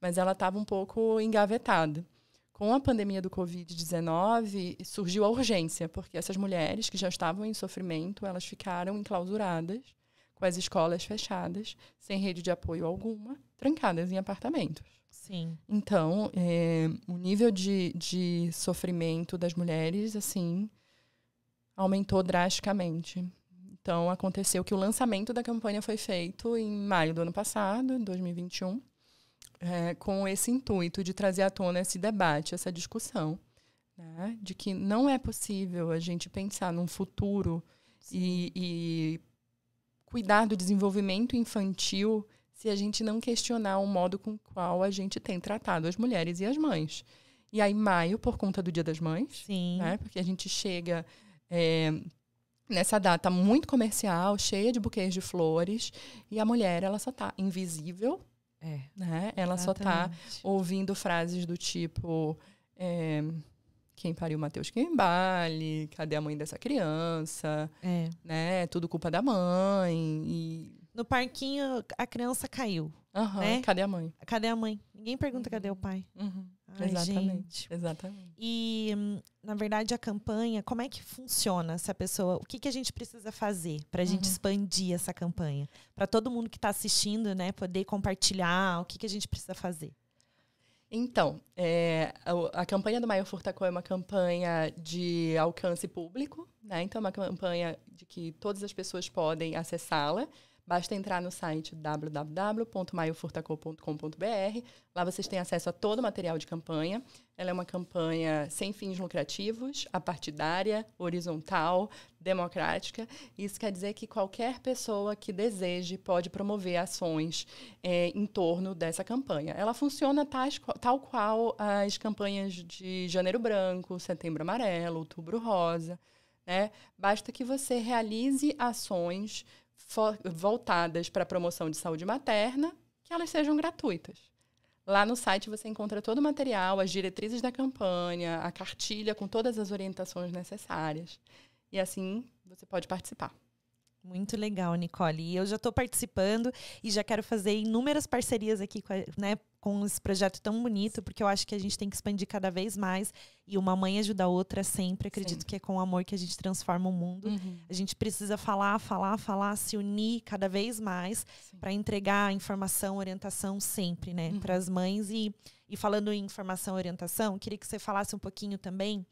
mas ela estava um pouco engavetada. Com a pandemia do Covid-19, surgiu a urgência, porque essas mulheres que já estavam em sofrimento, elas ficaram enclausuradas, com as escolas fechadas, sem rede de apoio alguma, trancadas em apartamentos. Sim. Então, o nível de sofrimento das mulheres, assim, aumentou drasticamente. Então, aconteceu que o lançamento da campanha foi feito em maio do ano passado, 2021, com esse intuito de trazer à tona esse debate, essa discussão, né, de que não é possível a gente pensar num futuro e cuidar do desenvolvimento infantil se a gente não questionar o modo com o qual a gente tem tratado as mulheres e as mães. E aí, maio, por conta do Dia das Mães, Sim. né? Porque a gente chega nessa data muito comercial, cheia de buquês de flores, e a mulher, ela só tá invisível, né? Ela só tá ouvindo frases do tipo... quem pariu Mateus que embale, cadê a mãe dessa criança, né? Tudo culpa da mãe. E... No parquinho, a criança caiu. Né? Cadê a mãe? Cadê a mãe? Ninguém pergunta cadê o pai. Ai, Exatamente. E, na verdade, a campanha, como é que funciona essa pessoa? O que a gente precisa fazer para a gente expandir essa campanha? Para todo mundo que está assistindo, né, poder compartilhar, o que a gente precisa fazer? Então, a campanha do Maio Furtacô é uma campanha de alcance público, né? Então, é uma campanha de que todas as pessoas podem acessá-la. Basta entrar no site www.maiofurtacô.com.br. Lá vocês têm acesso a todo o material de campanha. Ela é uma campanha sem fins lucrativos, apartidária, horizontal, democrática. Isso quer dizer que qualquer pessoa que deseje pode promover ações em torno dessa campanha. Ela funciona tal qual as campanhas de Janeiro Branco, Setembro Amarelo, Outubro Rosa, né? Basta que você realize ações voltadas para a promoção de saúde materna, que elas sejam gratuitas. Lá no site você encontra todo o material, as diretrizes da campanha, a cartilha com todas as orientações necessárias. E assim você pode participar. Muito legal, Nicole. E eu já estou participando e já quero fazer inúmeras parcerias aqui com esse projeto tão bonito, porque eu acho que a gente tem que expandir cada vez mais. E uma mãe ajuda a outra sempre. Acredito que é com amor que a gente transforma o mundo. A gente precisa falar, se unir cada vez mais para entregar informação, orientação sempre, né, para as mães. E falando em informação e orientação, queria que você falasse um pouquinho também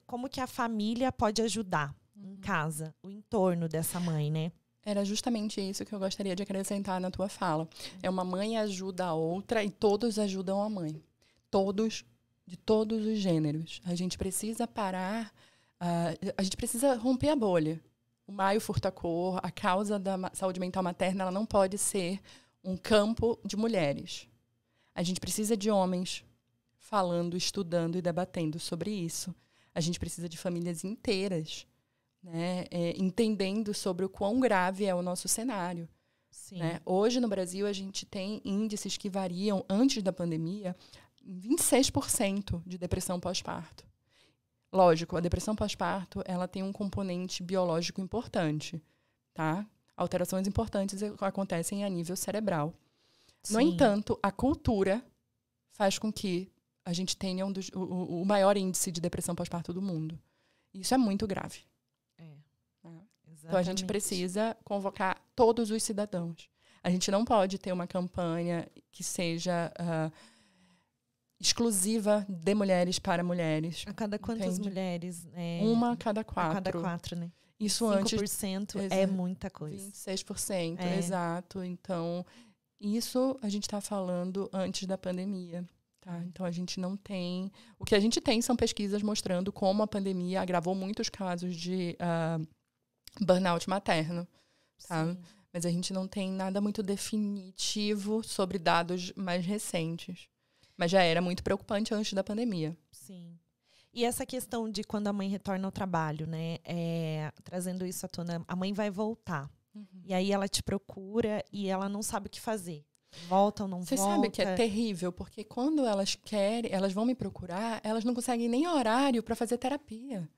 como que a família pode ajudar em casa, o entorno dessa mãe, né? Era justamente isso que eu gostaria de acrescentar na tua fala. Uma mãe ajuda a outra e todos ajudam a mãe. Todos, de todos os gêneros. A gente precisa parar, a gente precisa romper a bolha. O Maio Furtacô, a causa da saúde mental materna, ela não pode ser um campo de mulheres. A gente precisa de homens falando, estudando e debatendo sobre isso. A gente precisa de famílias inteiras, né, entendendo sobre o quão grave é o nosso cenário. Né? Hoje, no Brasil, a gente tem índices que variam, antes da pandemia, 26% de depressão pós-parto. Lógico, a depressão pós-parto ela tem um componente biológico importante. Tá? Alterações importantes acontecem a nível cerebral. No entanto, a cultura faz com que a gente tenha o maior índice de depressão pós-parto do mundo. Isso é muito grave. Então, a gente precisa convocar todos os cidadãos. A gente não pode ter uma campanha que seja exclusiva de mulheres para mulheres. A cada quantas mulheres? Uma a cada 4. A cada 4, né? Isso 5% antes, é muita coisa. 26%, exato. Então, isso a gente está falando antes da pandemia. Tá? Então, a gente não tem... O que a gente tem são pesquisas mostrando como a pandemia agravou muitos casos de burnout materno. Tá? Mas a gente não tem nada muito definitivo sobre dados mais recentes. Mas já era muito preocupante antes da pandemia. Sim. E essa questão de quando a mãe retorna ao trabalho, né? Trazendo isso à tona, a mãe vai voltar. E aí ela te procura e ela não sabe o que fazer. Volta ou não volta? Você sabe que é terrível, porque quando elas querem, elas vão me procurar, elas não conseguem nem horário para fazer terapia.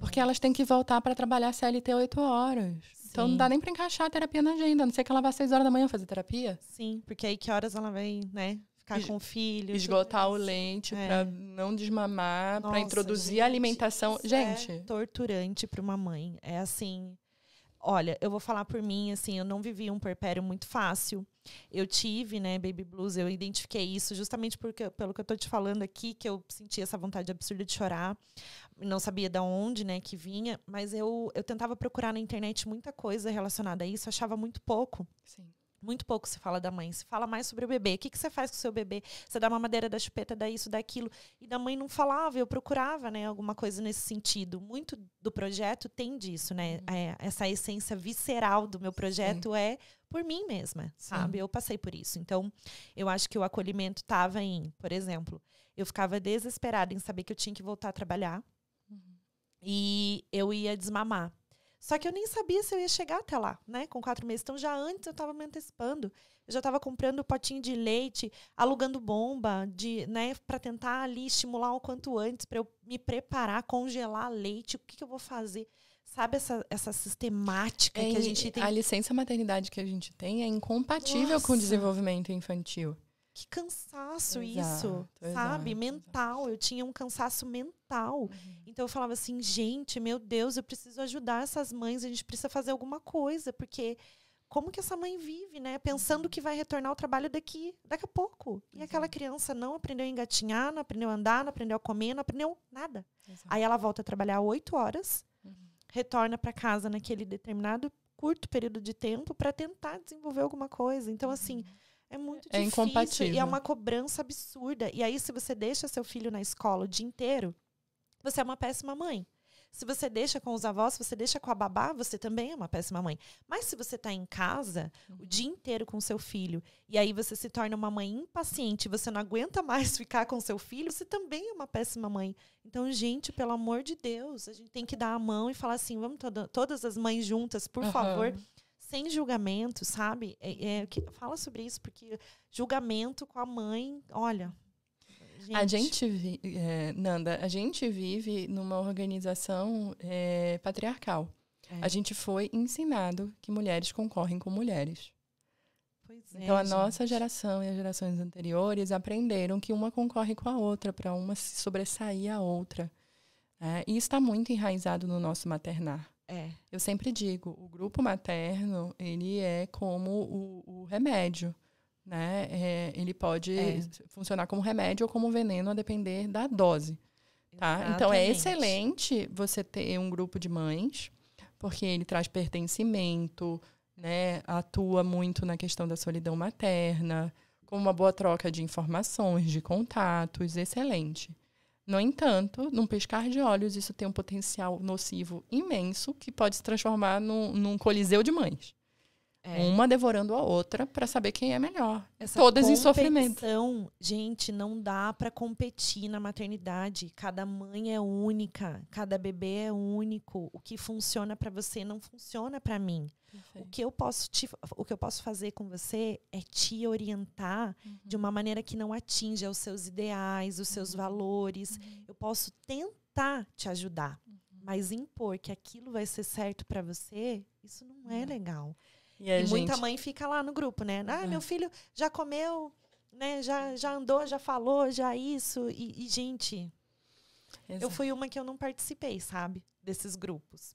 Porque elas têm que voltar para trabalhar CLT 8 horas. Sim. Então não dá nem para encaixar a terapia na agenda, a não ser que ela vá às 6 horas da manhã fazer terapia. Sim, porque aí que horas ela vai, né, ficar com o filho. Esgotar o leite para não desmamar, para introduzir a alimentação. Gente, é torturante para uma mãe. É assim... Olha, eu vou falar por mim, assim, eu não vivi um puerpério muito fácil. Eu tive, né, baby blues, eu identifiquei isso justamente pelo que eu tô te falando aqui, que eu senti essa vontade absurda de chorar. Não sabia de onde, né, que vinha, mas eu tentava procurar na internet muita coisa relacionada a isso, achava muito pouco. Sim. Muito pouco se fala da mãe, se fala mais sobre o bebê. O que você faz com o seu bebê? Você dá mamadeira, dá chupeta, dá isso, dá aquilo. E da mãe não falava, eu procurava, né, alguma coisa nesse sentido. Muito do projeto tem disso, né? Essa essência visceral do meu projeto é por mim mesma, sabe? Eu passei por isso. Então, eu acho que o acolhimento estava em, por exemplo, eu ficava desesperada em saber que eu tinha que voltar a trabalhar e eu ia desmamar. Só que eu nem sabia se eu ia chegar até lá, né? Com 4 meses. Então, já antes eu estava me antecipando. Eu já estava comprando potinho de leite, alugando bomba, né, para tentar ali estimular o quanto antes, para eu me preparar, congelar leite. O que eu vou fazer? Sabe essa sistemática que a gente tem? A licença maternidade que a gente tem é incompatível com o desenvolvimento infantil. Que cansaço isso, sabe? Mental. Eu tinha um cansaço mental. Então eu falava assim, gente, meu Deus, eu preciso ajudar essas mães, a gente precisa fazer alguma coisa, porque como que essa mãe vive, né? Pensando que vai retornar ao trabalho daqui a pouco. E aquela criança não aprendeu a engatinhar, não aprendeu a andar, não aprendeu a comer, não aprendeu nada. Aí ela volta a trabalhar 8 horas, retorna para casa naquele determinado curto período de tempo para tentar desenvolver alguma coisa. Então, assim, é muito difícil. Incompatível. E é uma cobrança absurda. E aí, se você deixa seu filho na escola o dia inteiro, você é uma péssima mãe. Se você deixa com os avós, se você deixa com a babá, você também é uma péssima mãe. Mas se você está em casa o dia inteiro com seu filho, e aí você se torna uma mãe impaciente, você não aguenta mais ficar com seu filho, você também é uma péssima mãe. Então, gente, pelo amor de Deus, a gente tem que dar a mão e falar assim, vamos todas as mães juntas, por favor, sem julgamento, sabe? Fala sobre isso, porque julgamento com a mãe, olha... Nanda, a gente vive numa organização patriarcal. A gente foi ensinado que mulheres concorrem com mulheres. Então, a nossa geração e as gerações anteriores aprenderam que uma concorre com a outra, para uma se sobressair a outra. E isso está muito enraizado no nosso maternar. Eu sempre digo, o grupo materno, ele é como o remédio. Né? Ele pode funcionar como remédio ou como veneno, a depender da dose. Tá? Então, é excelente você ter um grupo de mães, porque ele traz pertencimento, né? Atua muito na questão da solidão materna, com uma boa troca de informações, de contatos, excelente. No entanto, num piscar de olhos, isso tem um potencial nocivo imenso que pode se transformar num coliseu de mães. Uma devorando a outra para saber quem é melhor. Todas em sofrimento. Gente, não dá para competir na maternidade. Cada mãe é única, cada bebê é único. O que funciona para você não funciona para mim. O que eu posso fazer com você é te orientar de uma maneira que não atinja os seus ideais, os seus valores. Eu posso tentar te ajudar, mas impor que aquilo vai ser certo para você, isso não é legal. E muita mãe fica lá no grupo, né? Meu filho já comeu, né? Já andou, já falou, já isso. E gente, eu fui uma que eu não participei, sabe? Desses grupos.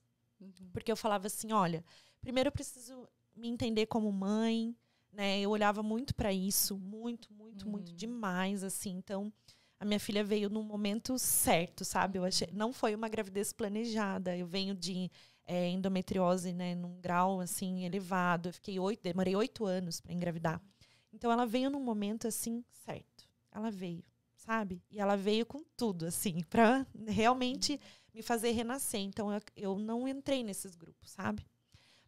Porque eu falava assim, olha, primeiro eu preciso me entender como mãe, né? Eu olhava muito para isso, muito demais, assim. Então, a minha filha veio no momento certo, sabe? Não foi uma gravidez planejada. Eu venho de... endometriose, né, num grau, assim, elevado. Demorei 8 anos para engravidar. Então, ela veio num momento, assim, certo. Ela veio, sabe? E ela veio com tudo, assim, para realmente me fazer renascer. Então, eu não entrei nesses grupos, sabe?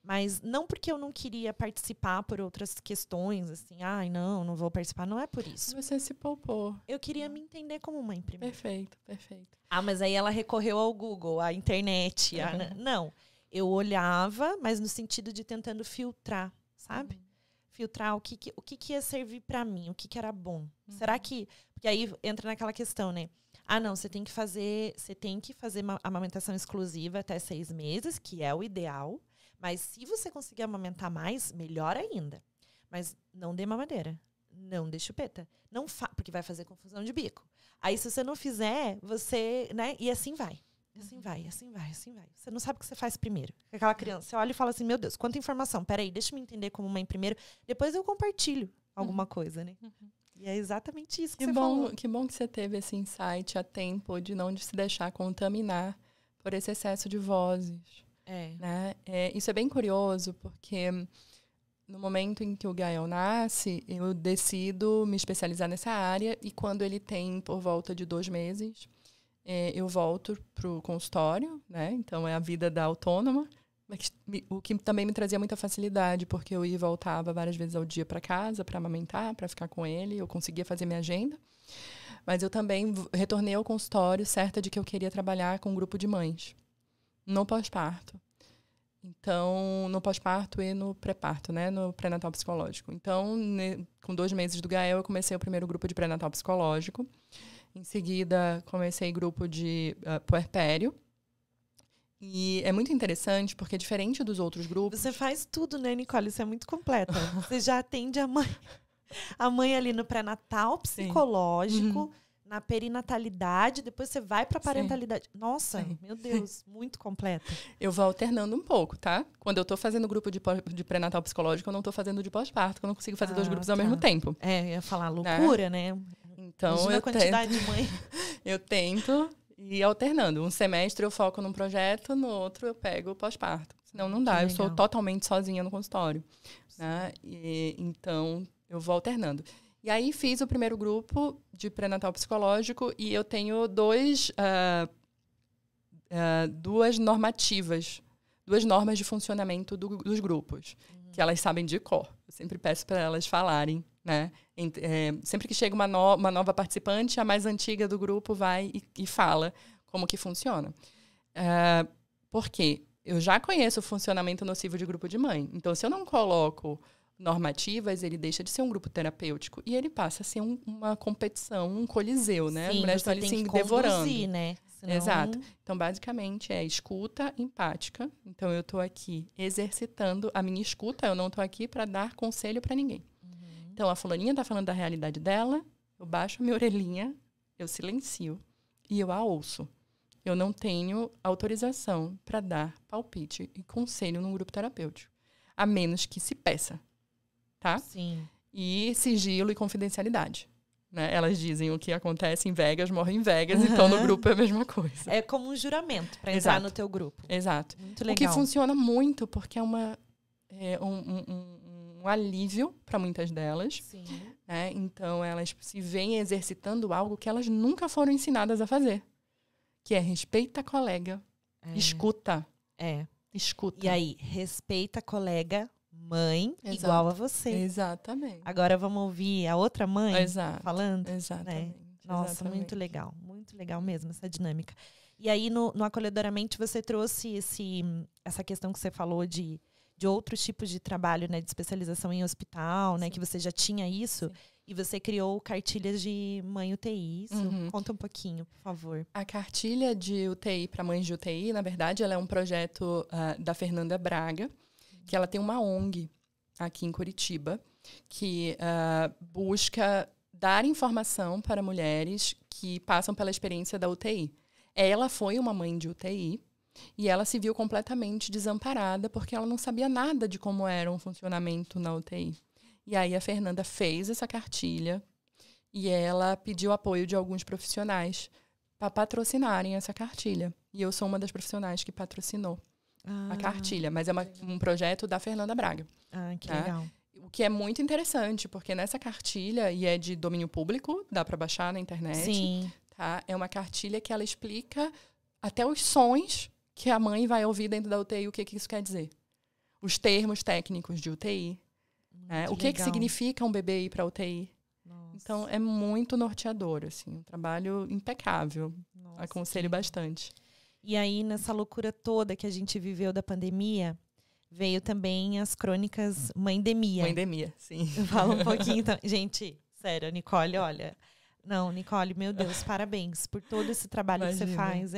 Mas não porque eu não queria participar por outras questões, assim, não vou participar. Não é por isso. Você se poupou. Eu queria me entender como mãe primeiro. Perfeito. Mas aí ela recorreu ao Google, à internet. Não. Eu olhava, mas no sentido de tentando filtrar, sabe? Filtrar o que ia servir para mim, o que era bom. Será que... Porque aí entra naquela questão, né? Não, você tem que fazer uma amamentação exclusiva até 6 meses, que é o ideal. Mas se você conseguir amamentar mais, melhor ainda. Mas não dê mamadeira. Não dê chupeta. Porque vai fazer confusão de bico. Aí, se você não fizer, você... né? E assim vai. Assim vai. Você não sabe o que você faz primeiro. Aquela criança, você olha e fala assim, meu Deus, quanta informação. Peraí, deixa eu me entender como mãe primeiro. Depois eu compartilho alguma coisa, né? E é exatamente isso que você falou. Que bom que você teve esse insight a tempo de não se deixar contaminar por esse excesso de vozes. Né? Isso é bem curioso, porque no momento em que o Gael nasce, eu decido me especializar nessa área e quando ele tem por volta de 2 meses, eu volto para o consultório, né? Então, é a vida da autônoma, o que também me trazia muita facilidade, porque eu ia e voltava várias vezes ao dia para casa, para amamentar, para ficar com ele, eu conseguia fazer minha agenda. Mas eu também retornei ao consultório certa de que eu queria trabalhar com um grupo de mães, no pós-parto. Então, no pós-parto e no pré-parto, né? No pré-natal psicológico. Então, com 2 meses do Gael, eu comecei o primeiro grupo de pré-natal psicológico. Em seguida, comecei grupo de puerpério. E é muito interessante, porque diferente dos outros grupos... Você faz tudo, né, Nicole? Você é muito completa. Você já atende a mãe ali no pré-natal psicológico, na perinatalidade, depois você vai pra parentalidade. Sim. Nossa, meu Deus, muito completa. Eu vou alternando um pouco, tá? Quando eu tô fazendo grupo de pré-natal psicológico, eu não tô fazendo de pós-parto, porque eu não consigo fazer 2 grupos ao mesmo tempo. Eu ia falar loucura, né? Então, imagina a quantidade de mãe. Eu tento ir alternando. Um semestre eu foco num projeto, no outro eu pego o pós-parto. Senão não dá, eu sou totalmente sozinha no consultório. Né? Então, eu vou alternando. E aí fiz o primeiro grupo de pré-natal psicológico e eu tenho 2 normativas, 2 normas de funcionamento dos grupos, que elas sabem de cor. Eu sempre peço para elas falarem, né? Sempre que chega uma nova participante, a mais antiga do grupo vai e fala como que funciona. Porque eu já conheço o funcionamento nocivo de grupo de mãe. Então, se eu não coloco normativas, ele deixa de ser um grupo terapêutico e ele passa a ser uma competição, um coliseu, né? As mulheres estão ali se devorando. Né? Senão... Exato. Então, basicamente, é escuta empática. Então, eu estou aqui exercitando a minha escuta, eu não estou aqui para dar conselho para ninguém. Então, a fulaninha está falando da realidade dela, eu baixo a minha orelhinha, eu silencio e eu a ouço. Eu não tenho autorização para dar palpite e conselho num grupo terapêutico, a menos que se peça. Tá? Sim. E sigilo e confidencialidade. Né? Elas dizem o que acontece em Vegas, morre em Vegas, então no grupo é a mesma coisa. É como um juramento para entrar no teu grupo. Exato. Muito legal. O que funciona muito, porque é um alívio para muitas delas. Sim. Né? Então, elas se veem exercitando algo que elas nunca foram ensinadas a fazer. Que é respeita a colega, escuta. Escuta. E aí, respeita a colega... mãe, Exato. igual a você. Exatamente. Agora vamos ouvir a outra mãe falando? Exatamente. Né? Nossa, exatamente. Muito legal mesmo essa dinâmica. E aí, no Acolhedoramente, você trouxe essa questão que você falou de outros tipos de trabalho, né? De especialização em hospital, né? Que você já tinha isso. Sim. E você criou cartilhas de mãe UTI. Isso. Conta um pouquinho, por favor. A cartilha de UTI para mães de UTI, na verdade, ela é um projeto da Fernanda Braga, que ela tem uma ONG aqui em Curitiba, que busca dar informação para mulheres que passam pela experiência da UTI. Ela foi uma mãe de UTI e ela se viu completamente desamparada porque ela não sabia nada de como era um funcionamento na UTI. E aí a Fernanda fez essa cartilha e ela pediu apoio de alguns profissionais para patrocinarem essa cartilha. E eu sou uma das profissionais que patrocinou a cartilha, mas é um projeto da Fernanda Braga. Que legal. O que é muito interessante, porque nessa cartilha, e é de domínio público, dá para baixar na internet. Sim. Tá? É uma cartilha que ela explica até os sons que a mãe vai ouvir dentro da UTI, o que isso quer dizer. Os termos técnicos de UTI. O que significa um bebê ir para UTI. Nossa. Então, é muito norteador, assim, um trabalho impecável. Nossa, aconselho bastante. E aí, nessa loucura toda que a gente viveu da pandemia, veio também as crônicas Mãendemia. Mãendemia, sim. Fala um pouquinho, então. Gente, sério, Nicole, olha. Não, Nicole, meu Deus, parabéns por todo esse trabalho que você faz.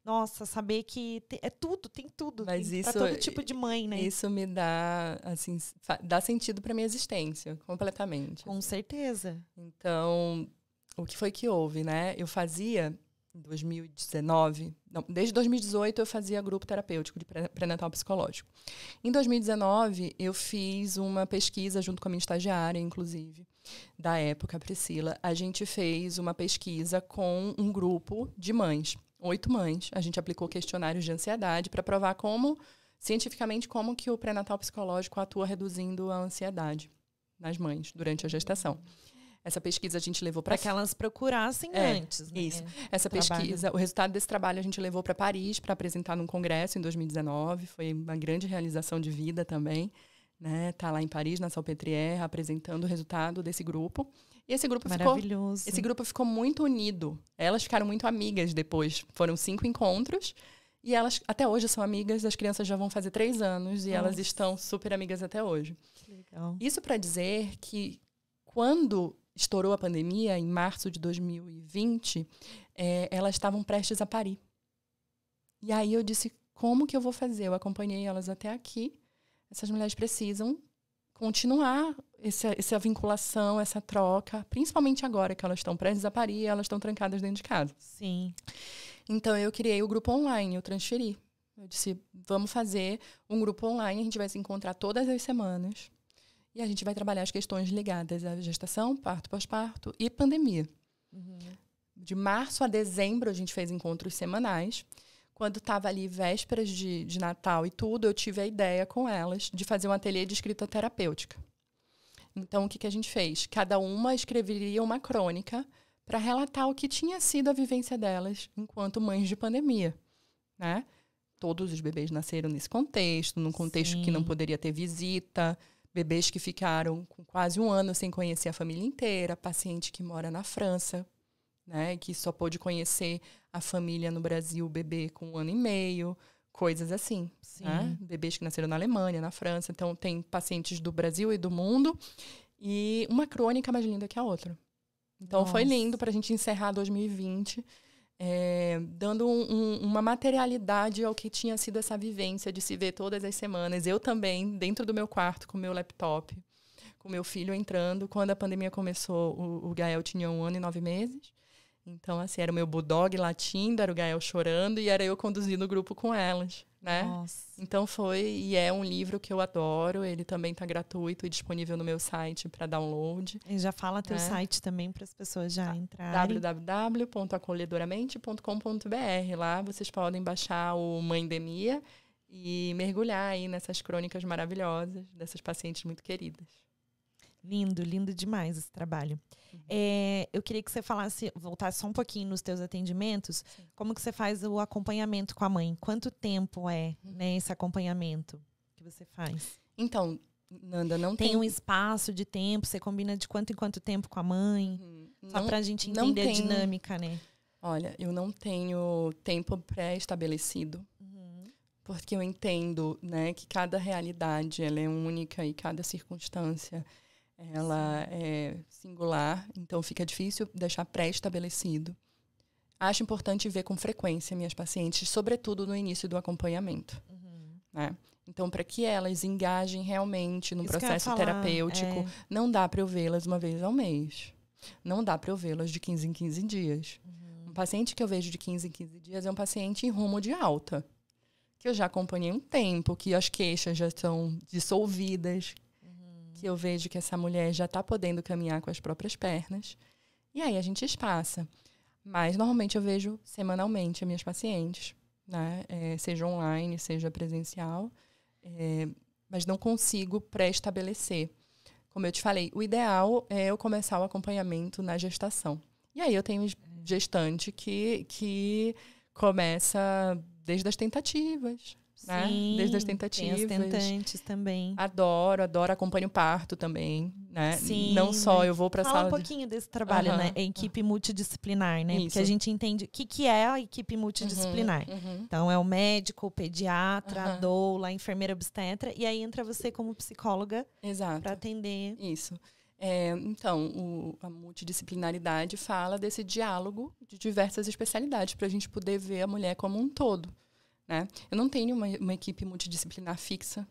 Nossa, saber que tem tudo. Mas tem isso, pra todo tipo de mãe, né? Isso me dá, assim, dá sentido pra minha existência, completamente. Com certeza. Então, o que foi que houve, né? Eu fazia... Em 2019, desde 2018 eu fazia grupo terapêutico de pré-natal psicológico. Em 2019 eu fiz uma pesquisa junto com a minha estagiária, inclusive, da época, a Priscila. A gente fez uma pesquisa com um grupo de mães, 8 mães. A gente aplicou questionários de ansiedade para provar como cientificamente como que o pré-natal psicológico atua reduzindo a ansiedade nas mães durante a gestação. Essa pesquisa a gente levou para que elas procurassem antes, né? Isso. Essa pesquisa, o resultado desse trabalho a gente levou para Paris para apresentar num congresso em 2019. Foi uma grande realização de vida também, né? Tá lá em Paris, na Salpêtrière, apresentando o resultado desse grupo. E esse grupo ficou muito unido. Elas ficaram muito amigas depois. Foram 5 encontros. E elas, até hoje, são amigas. As crianças já vão fazer 3 anos. E elas estão super amigas até hoje. Que legal. Isso para dizer que quando estourou a pandemia, em março de 2020, elas estavam prestes a parir. E aí eu disse, como que eu vou fazer? Eu acompanhei elas até aqui. Essas mulheres precisam continuar essa vinculação, essa troca, principalmente agora que elas estão prestes a parir e elas estão trancadas dentro de casa. Sim. Então, eu criei o grupo online, eu transferi. Eu disse, vamos fazer um grupo online, a gente vai se encontrar todas as semanas e a gente vai trabalhar as questões ligadas à gestação, parto, pós-parto e pandemia. Uhum. De março a dezembro, a gente fez encontros semanais. Quando estava ali vésperas de Natal e tudo, eu tive a ideia com elas de fazer um ateliê de escrita terapêutica. Então, o que a gente fez? Cada uma escreveria uma crônica para relatar o que tinha sido a vivência delas enquanto mães de pandemia, né? Todos os bebês nasceram nesse contexto, num contexto Sim. que não poderia ter visita, bebês que ficaram com quase 1 ano sem conhecer a família inteira, paciente que mora na França, né, que só pôde conhecer a família no Brasil, o bebê com 1 ano e meio, coisas assim. Né? Bebês que nasceram na Alemanha, na França. Então, tem pacientes do Brasil e do mundo. E uma crônica mais linda que a outra. Então, foi lindo para a gente encerrar 2020, dando uma materialidade ao que tinha sido essa vivência de se ver todas as semanas. Eu também, dentro do meu quarto, com o meu laptop, com meu filho entrando. Quando a pandemia começou, o Gael tinha 1 ano e 9 meses. Então, assim, era o meu bulldog latindo, era o Gael chorando e era eu conduzindo o grupo com elas, né? Nossa. Então, e é um livro que eu adoro. Ele também está gratuito e disponível no meu site para download. E já fala teu site também para as pessoas já entrarem. www.acolhedoramente.com.br. Lá vocês podem baixar o Mãendemia e mergulhar aí nessas crônicas maravilhosas dessas pacientes muito queridas. Lindo, lindo demais esse trabalho. Eu queria que você voltasse só um pouquinho nos teus atendimentos. Sim. Como que você faz o acompanhamento com a mãe? Quanto tempo né, esse acompanhamento que você faz? Então, Nanda, não tem... Tem um espaço de tempo? Você combina de quanto em quanto tempo com a mãe? Só pra gente entender a dinâmica, né? Olha, eu não tenho tempo pré-estabelecido. Porque eu entendo, né, que cada realidade ela é única e cada circunstância ela é singular, então fica difícil deixar pré-estabelecido. Acho importante ver com frequência minhas pacientes, sobretudo no início do acompanhamento. Né? Então, para que elas engajem realmente no processo terapêutico, não dá para eu vê-las uma vez ao mês. Não dá para eu vê-las de 15 em 15 dias. Um paciente que eu vejo de 15 em 15 dias é um paciente em rumo de alta, que eu já acompanhei um tempo, que as queixas já estão dissolvidas, que eu vejo que essa mulher já está podendo caminhar com as próprias pernas. E aí a gente espaça. Mas, normalmente, eu vejo semanalmente as minhas pacientes, né? Seja online, seja presencial. Mas não consigo pré-estabelecer. Como eu te falei, o ideal é eu começar o acompanhamento na gestação. E aí eu tenho gestante que começa desde as tentativas. Né? Sim, desde as tentativas. Tem as tentantes também. Adoro, acompanho o parto também, né? Sim, não só eu vou para a sala... Fala um pouquinho desse trabalho, né? A equipe multidisciplinar, né? Isso. Porque a gente entende o que é a equipe multidisciplinar. Então, é o médico, o pediatra, a doula, a enfermeira obstetra, e aí entra você como psicóloga para atender. Isso. Então, a multidisciplinaridade fala desse diálogo de diversas especialidades para a gente poder ver a mulher como um todo. Né? Eu não tenho uma equipe multidisciplinar fixa.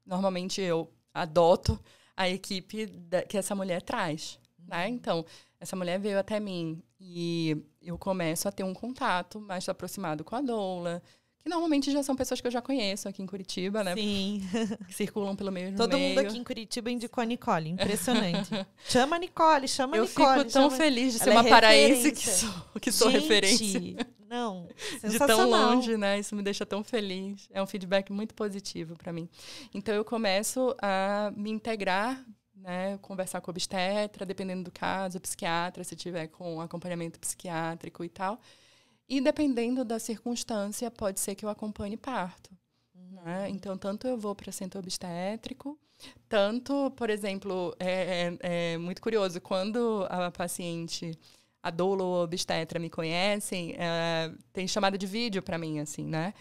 Normalmente eu adoto a equipe que essa mulher traz. Né? Então, essa mulher veio até mim e eu começo a ter um contato mais aproximado com a doula, que normalmente já são pessoas que eu já conheço aqui em Curitiba, né? Sim. Que circulam pelo mesmo meio. Todo mundo aqui em Curitiba indicou a Nicole. Impressionante. Chama a Nicole, chama a Nicole. Eu fico tão feliz de ser uma paraense que sou referência. Não, de sensacional. tão longe, né? Isso me deixa tão feliz. É um feedback muito positivo para mim. Então, eu começo a me integrar, né? Conversar com o obstetra, dependendo do caso, psiquiatra, se tiver com acompanhamento psiquiátrico e tal. E dependendo da circunstância, pode ser que eu acompanhe parto. Né? Então, tanto eu vou para centro obstétrico, tanto, por exemplo, é muito curioso, quando a paciente, a doula ou a obstetra me conhecem, tem chamada de vídeo para mim, assim, né?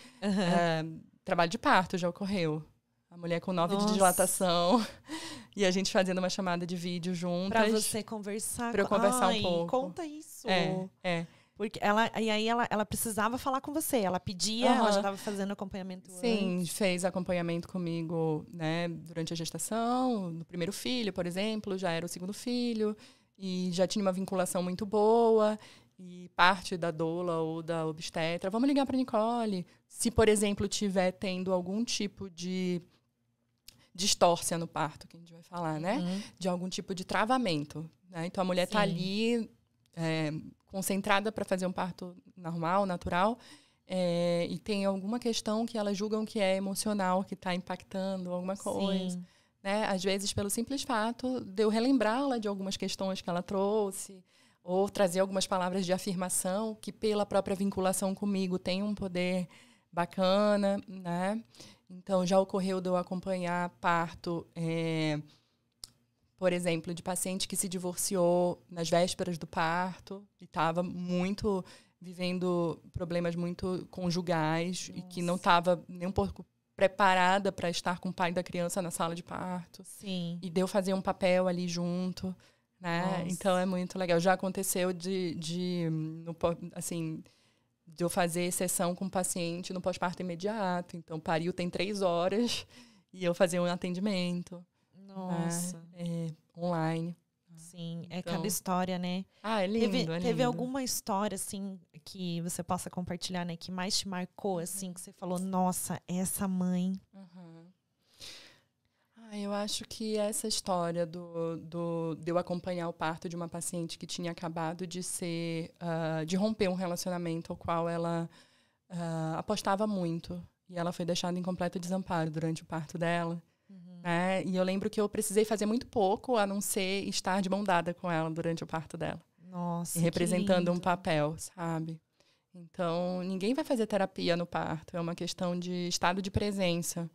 Trabalho de parto já ocorreu. A mulher com 9 de dilatação e a gente fazendo uma chamada de vídeo juntas. Para você conversar. Para eu conversar um pouco. Conta isso. Porque ela precisava falar com você. Ela pedia, ela já estava fazendo acompanhamento Sim, antes. fez acompanhamento comigo, né, durante a gestação, no primeiro filho, por exemplo, já era o segundo filho, e já tinha uma vinculação muito boa, e parte da doula ou da obstetra, vamos ligar para Nicole. Se, por exemplo, tiver tendo algum tipo de distórcia no parto, que a gente vai falar, né? De algum tipo de travamento. Né? Então, a mulher está ali concentrada para fazer um parto normal, natural, e tem alguma questão que elas julgam que é emocional, que está impactando alguma coisa. Né? Às vezes, pelo simples fato de eu relembrá-la de algumas questões que ela trouxe, ou trazer algumas palavras de afirmação que, pela própria vinculação comigo, tem um poder bacana, né? Então, já ocorreu de eu acompanhar parto, por exemplo, de paciente que se divorciou nas vésperas do parto e estava vivendo problemas muito conjugais. Nossa. E que não estava nem um pouco preparada para estar com o pai da criança na sala de parto. Sim. E deu fazer um papel ali junto, né? Então, é muito legal. Já aconteceu de eu fazer sessão com o paciente no pós-parto imediato. Então, pariu tem 3 horas e eu fazer um atendimento. Nossa. Online. Sim, então, cada história, né? É lindo, Teve alguma história, assim, que você possa compartilhar, né? Que mais te marcou, assim, que você falou, nossa, essa mãe... Eu acho que essa história de eu acompanhar o parto de uma paciente que tinha acabado de de romper um relacionamento ao qual ela apostava muito. E ela foi deixada em completo desamparo durante o parto dela. Né? E eu lembro que eu precisei fazer muito pouco, a não ser estar de mão dada com ela durante o parto dela. Nossa, e representando um papel, sabe? Então, ninguém vai fazer terapia no parto. É uma questão de estado de presença.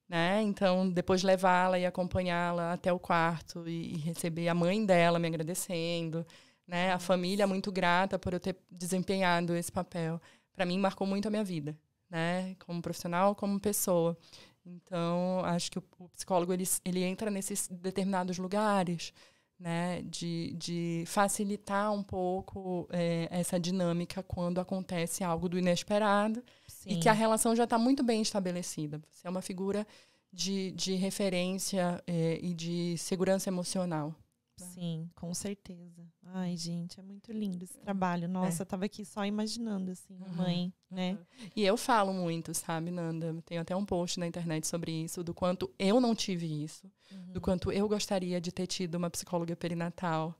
Né? Então, depois levá-la e acompanhá-la até o quarto e receber a mãe dela me agradecendo, né? A família muito grata por eu ter desempenhado esse papel. Para mim, marcou muito a minha vida, né? Como profissional, como pessoa. Então, acho que o psicólogo ele entra nesses determinados lugares, né? De facilitar um pouco essa dinâmica quando acontece algo do inesperado. Sim. E que a relação já está muito bem estabelecida. Você é uma figura de referência e de segurança emocional. Sim, com certeza. Ai, gente, é muito lindo esse trabalho. Nossa, eu estava aqui só imaginando, assim, mãe, né? E eu falo muito, sabe, Nanda? Tenho até um post na internet sobre isso, do quanto eu não tive isso, do quanto eu gostaria de ter tido uma psicóloga perinatal,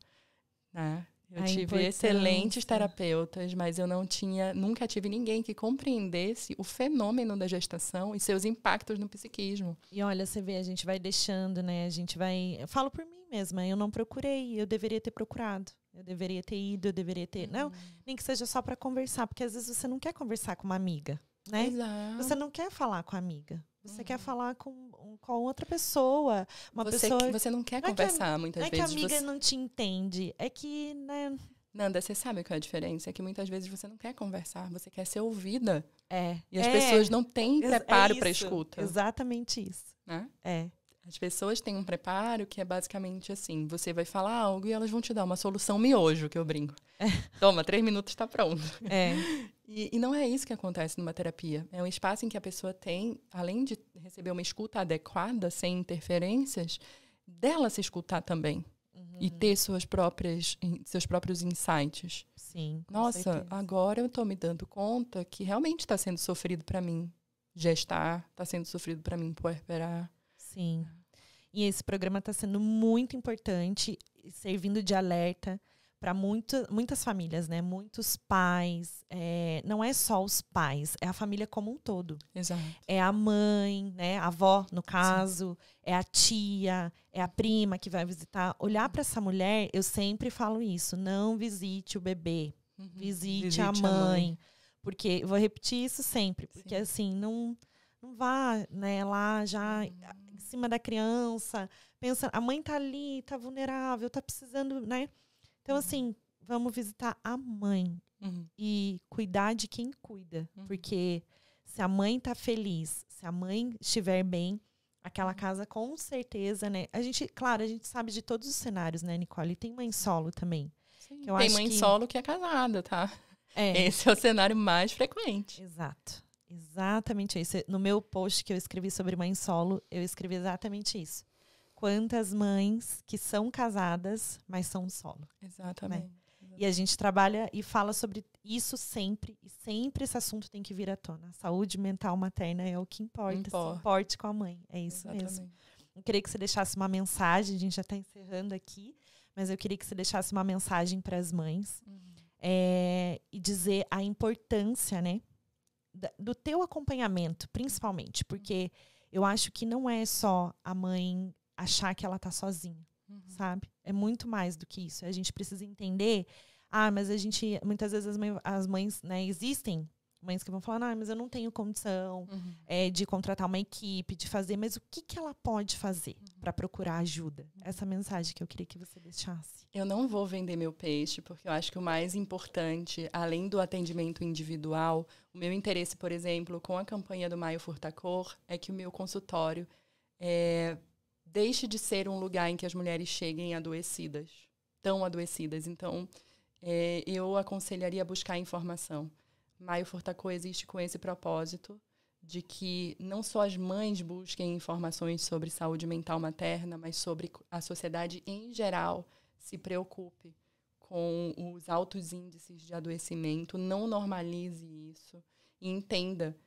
né? Eu tive excelentes terapeutas, mas eu nunca tive ninguém que compreendesse o fenômeno da gestação e seus impactos no psiquismo. E olha, você vê, a gente vai deixando, né? Eu falo por mim mesma, eu não procurei, eu deveria ter procurado. Eu deveria ter ido, eu deveria ter... Não, nem que seja só para conversar, porque às vezes você não quer conversar com uma amiga, né? Exato. Você não quer falar com a amiga. Você quer falar com outra pessoa. Você não quer conversar muitas vezes. Não é que a amiga não te entende. É que, né... Nanda, você sabe qual é a diferença? É que muitas vezes você não quer conversar. Você quer ser ouvida. E as pessoas não têm preparo para escuta. Exatamente isso. Né? As pessoas têm um preparo que é basicamente assim. Você vai falar algo e elas vão te dar uma solução miojo, que eu brinco. Toma, 3 minutos está pronto. E não é isso que acontece numa terapia. É um espaço em que a pessoa tem, além de receber uma escuta adequada, sem interferências, dela se escutar também. E ter seus próprios insights. Sim, com Nossa, certeza. agora eu estou me dando conta que realmente está sendo sofrido para mim gestar, está sendo sofrido para mim puerperar. Sim. E esse programa está sendo muito importante, servindo de alerta, para muitas famílias, né? Muitos pais. Não é só os pais, é a família como um todo. Exato. É a mãe, né? A avó, no caso, é a tia, é a prima que vai visitar. Olhar para essa mulher, eu sempre falo isso. Não visite o bebê. Visite a mãe. Porque, eu vou repetir isso sempre. Porque, assim, não vá, né, lá já em cima da criança. Pensa, a mãe tá ali, tá vulnerável, tá precisando, né? Então, assim, vamos visitar a mãe. E cuidar de quem cuida. Porque se a mãe tá feliz, se a mãe estiver bem, aquela casa com certeza, né? Claro, a gente sabe de todos os cenários, né, Nicole? Tem mãe solo também. Que eu tem acho mãe que... solo que é casada, tá? Esse é o cenário mais frequente. Exato. Exatamente isso. No meu post que eu escrevi sobre mãe solo, eu escrevi exatamente isso. Quantas mães que são casadas, mas são solo. Exatamente. Né? E a gente trabalha e fala sobre isso sempre. E sempre esse assunto tem que vir à tona. A saúde mental materna é o que importa. Se importe com a mãe. É isso mesmo. Eu queria que você deixasse uma mensagem. A gente já está encerrando aqui. Mas eu queria que você deixasse uma mensagem para as mães. E dizer a importância, né? Do teu acompanhamento, principalmente. Porque eu acho que não é só a mãe achar que ela tá sozinha, sabe? É muito mais do que isso. A gente precisa entender, mas a gente, muitas vezes as mães, né, existem mães que vão falar, mas eu não tenho condição de contratar uma equipe, de fazer, mas o que ela pode fazer para procurar ajuda? Essa mensagem que eu queria que você deixasse. Eu não vou vender meu peixe, porque eu acho que o mais importante, além do atendimento individual, o meu interesse, por exemplo, com a campanha do Maio Furtacor, é que o meu consultório deixe de ser um lugar em que as mulheres cheguem adoecidas, tão adoecidas. Então, eu aconselharia a buscar informação. Maio Furtacor existe com esse propósito de que não só as mães busquem informações sobre saúde mental materna, mas sobre a sociedade em geral se preocupe com os altos índices de adoecimento, não normalize isso e entenda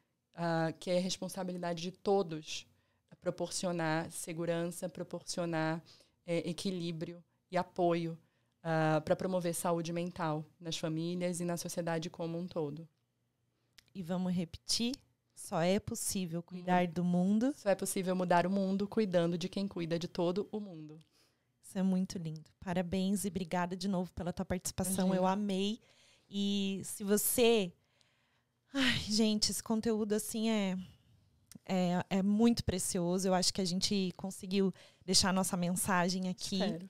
que é responsabilidade de todos proporcionar segurança, proporcionar equilíbrio e apoio para promover saúde mental nas famílias e na sociedade como um todo. E vamos repetir? Só é possível cuidar do mundo. Só é possível mudar o mundo cuidando de quem cuida de todo o mundo. Isso é muito lindo. Parabéns e obrigada de novo pela tua participação. Eu amei. E se você... Ai, gente, esse conteúdo assim é muito precioso. Eu acho que a gente conseguiu deixar a nossa mensagem aqui. Espero.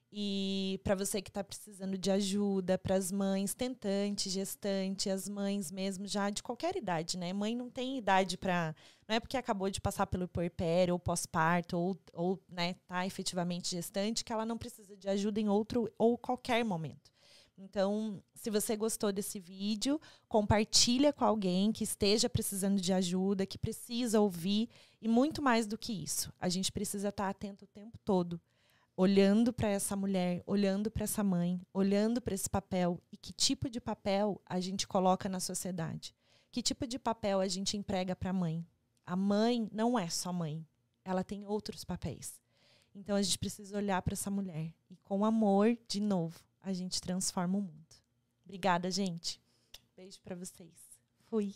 E para você que está precisando de ajuda, para as mães tentantes, gestantes, as mães mesmo já de qualquer idade, né? Mãe não tem idade para... Não é porque acabou de passar pelo puerpério ou pós-parto ou né, tá efetivamente gestante que ela não precisa de ajuda em outro ou qualquer momento. Então, se você gostou desse vídeo, compartilha com alguém que esteja precisando de ajuda, que precisa ouvir. E muito mais do que isso, a gente precisa estar atento o tempo todo. Olhando para essa mulher, olhando para essa mãe, olhando para esse papel e que tipo de papel a gente coloca na sociedade. Que tipo de papel a gente emprega para a mãe. A mãe não é só mãe, ela tem outros papéis. Então a gente precisa olhar para essa mulher e com amor, de novo, a gente transforma o mundo. Obrigada, gente. Beijo para vocês. Fui.